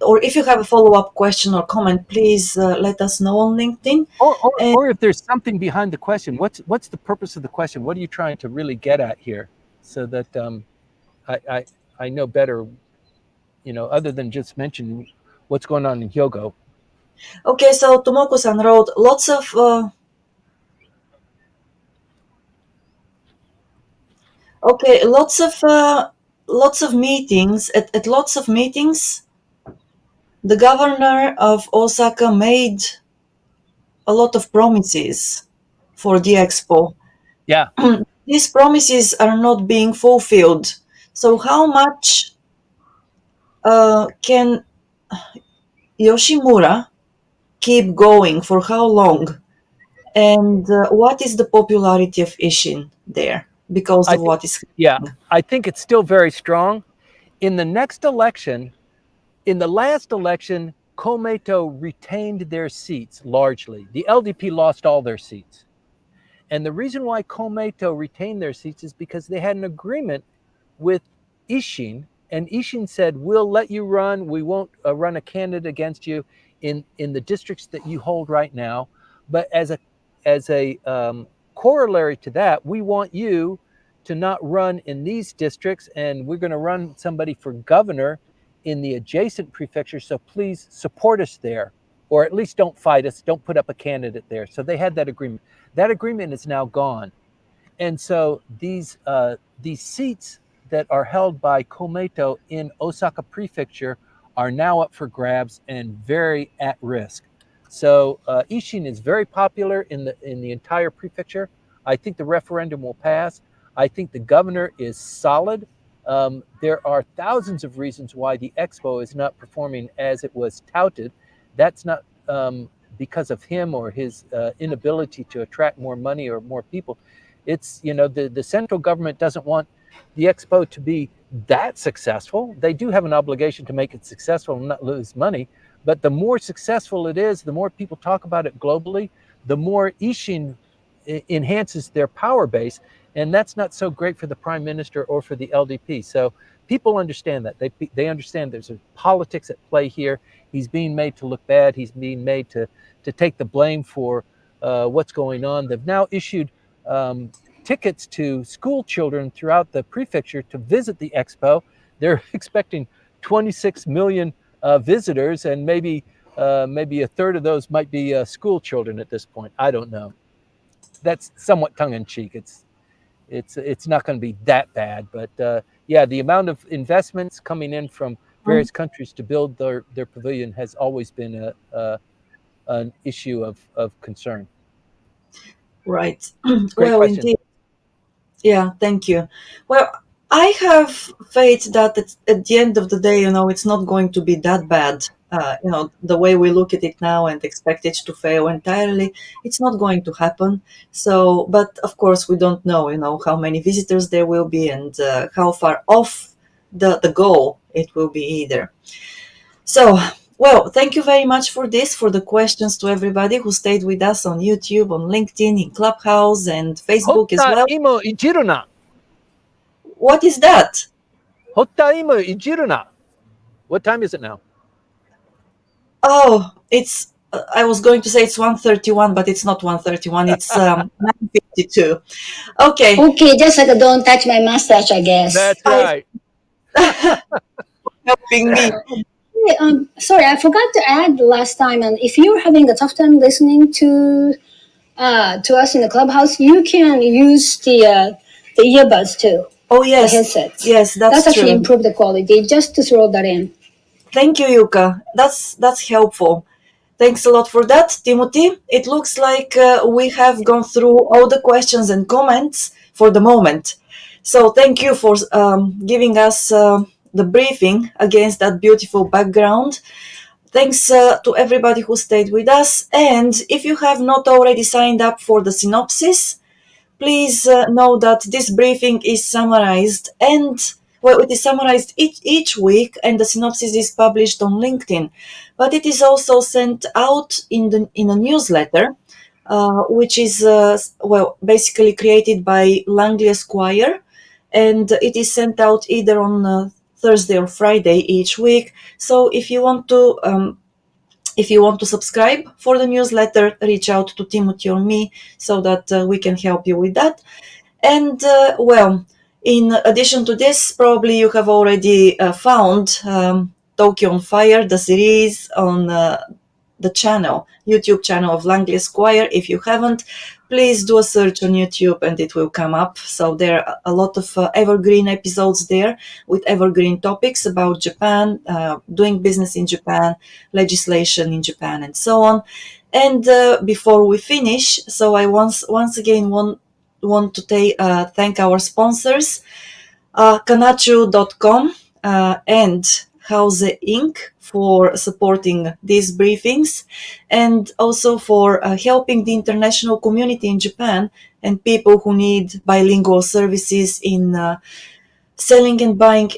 A: or if you have a follow-up question or comment, please let us know on LinkedIn.
B: Or if there's something behind the question, what's the purpose of the question? What are you trying to really get at here? So that I know better, other than just mentioning what's going on in Hyogo.
A: Okay, so Tomoko-san wrote lots of meetings. At lots of meetings, the governor of Osaka made a lot of promises for the expo.
B: Yeah.
A: These promises are not being fulfilled. So how much can Yoshimura keep going? For how long? And what is the popularity of Ishin there because of what is happening?
B: Yeah, I think it's still very strong. In the next election, in the last election, Komeito retained their seats largely. The LDP lost all their seats. And the reason why Komeito retained their seats is because they had an agreement with Ishin, and Ishin said, we'll let you run. We won't run a candidate against you in the districts that you hold right now. But as a corollary to that, we want you to not run in these districts, and we're going to run somebody for governor in the adjacent prefecture. So please support us there, or at least don't fight us. Don't put up a candidate there. So they had that agreement. That agreement is now gone. And so these seats that are held by Komeito in Osaka Prefecture are now up for grabs and very at risk. So Ishin is very popular in the entire prefecture. I think the referendum will pass. I think the governor is solid. There are thousands of reasons why the expo is not performing as it was touted. That's not because of him or his inability to attract more money or more people. It's, the central government doesn't want the expo to be that successful. They do have an obligation to make it successful and not lose money. But the more successful it is, the more people talk about it globally, the more Ishin enhances their power base. And that's not so great for the prime minister or for the LDP. So people understand that. They understand there's a politics at play here. He's being made to look bad. He's being made to take the blame for what's going on. They've now issued tickets to school children throughout the prefecture to visit the expo. They're expecting 26 million visitors, and maybe a third of those might be school children at this point. I don't know. That's somewhat tongue-in-cheek. It's not going to be that bad, but yeah, the amount of investments coming in from various countries to build their pavilion has always been an issue of concern.
A: Right.
B: Great
A: Well,
B: question.
A: indeed. Yeah, thank you. Well, I have faith that at the end of the day, it's not going to be that bad. The way we look at it now and expect it to fail entirely, it's not going to happen. So, but of course, we don't know, how many visitors there will be and how far off the goal it will be either. So, well, thank you very much for the questions to everybody who stayed with us on YouTube, on LinkedIn, in Clubhouse, and Facebook as
B: Hotta
A: well.
B: imo ijiru na.
A: What is that?
B: Hotta imo ijiru na. What time is it now?
A: Oh, it's. I was going to say it's 1:31, but it's not 1:31. It's 9:52. Okay.
C: Okay, just like don't touch my mustache, I guess.
B: That's right.
A: Helping me.
C: Hey, sorry, I forgot to add last time. And if you're having a tough time listening to us in the clubhouse, you can use the earbuds too.
A: Oh
C: The
A: yes,
C: headsets.
A: yes,
C: That's
A: that's
C: actually
A: true.
C: improved the quality. Just to throw that in.
A: Thank you, Yuka. That's helpful. Thanks a lot for that, Timothy. It looks like we have gone through all the questions and comments for the moment. So thank you for giving us the briefing against that beautiful background. Thanks to everybody who stayed with us. And if you have not already signed up for the synopsis, please know that this briefing is summarized and well, it is summarized each week, and the synopsis is published on LinkedIn. But it is also sent out in a newsletter, which is basically created by Langley Esquire, and it is sent out either on Thursday or Friday each week. So if you want to subscribe for the newsletter, reach out to Timothy or me so that we can help you with that. And in addition to this, probably you have already found Tokyo on Fire, the series on the YouTube channel of Langley Esquire. If you haven't, please do a search on YouTube and it will come up. So there are a lot of evergreen episodes there with evergreen topics about Japan, doing business in Japan, legislation in Japan, and so on. And before we finish, so I once again want to thank our sponsors, Kanchu.com and Houze Inc. for supporting these briefings, and also for helping the international community in Japan and people who need bilingual services in selling and buying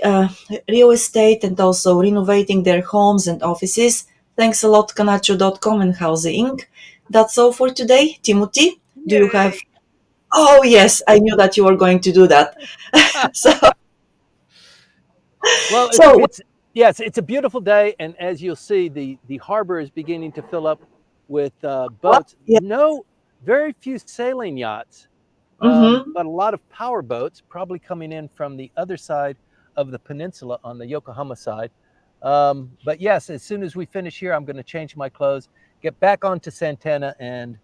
A: real estate and also renovating their homes and offices. Thanks a lot, Kanchu.com and Houze Inc. That's all for today. Timothy, do you have... Oh, yes, I knew that you were going to do that.
B: Well,
A: So,
B: it's a beautiful day, and as you'll see, the harbor is beginning to fill up with boats.
A: yeah.
B: Very few sailing yachts,
A: Mm-hmm.
B: but a lot of power boats, probably coming in from the other side of the peninsula on the Yokohama side. But yes, as soon as we finish here, I'm going to change my clothes, get back onto Santana, and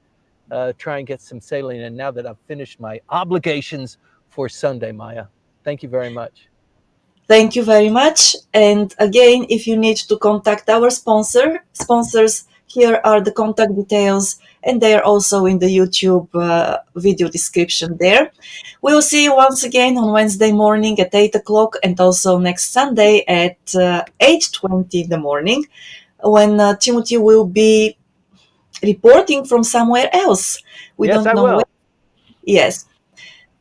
B: try and get some sailing in now that I've finished my obligations for Sunday, Maya. Thank you very much.
A: Thank you very much. And again, if you need to contact our sponsors, Here are the contact details, and they are also in the YouTube video description there. We will see you once again on Wednesday morning at 8 o'clock, and also next Sunday at 8:20 in the morning, when Timothy will be reporting from somewhere else. We
B: Yes,
A: don't
B: I
A: know where.
B: will.
A: Yes.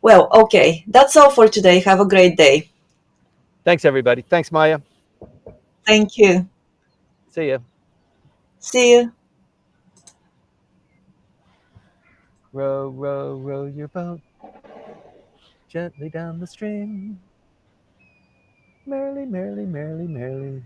A: Well, okay. That's all for today. Have a great day.
B: Thanks, everybody. Thanks, Maya.
A: Thank you.
B: See ya.
A: See you.
B: Row, row, row your boat gently down the stream. Merrily, merrily, merrily, merrily.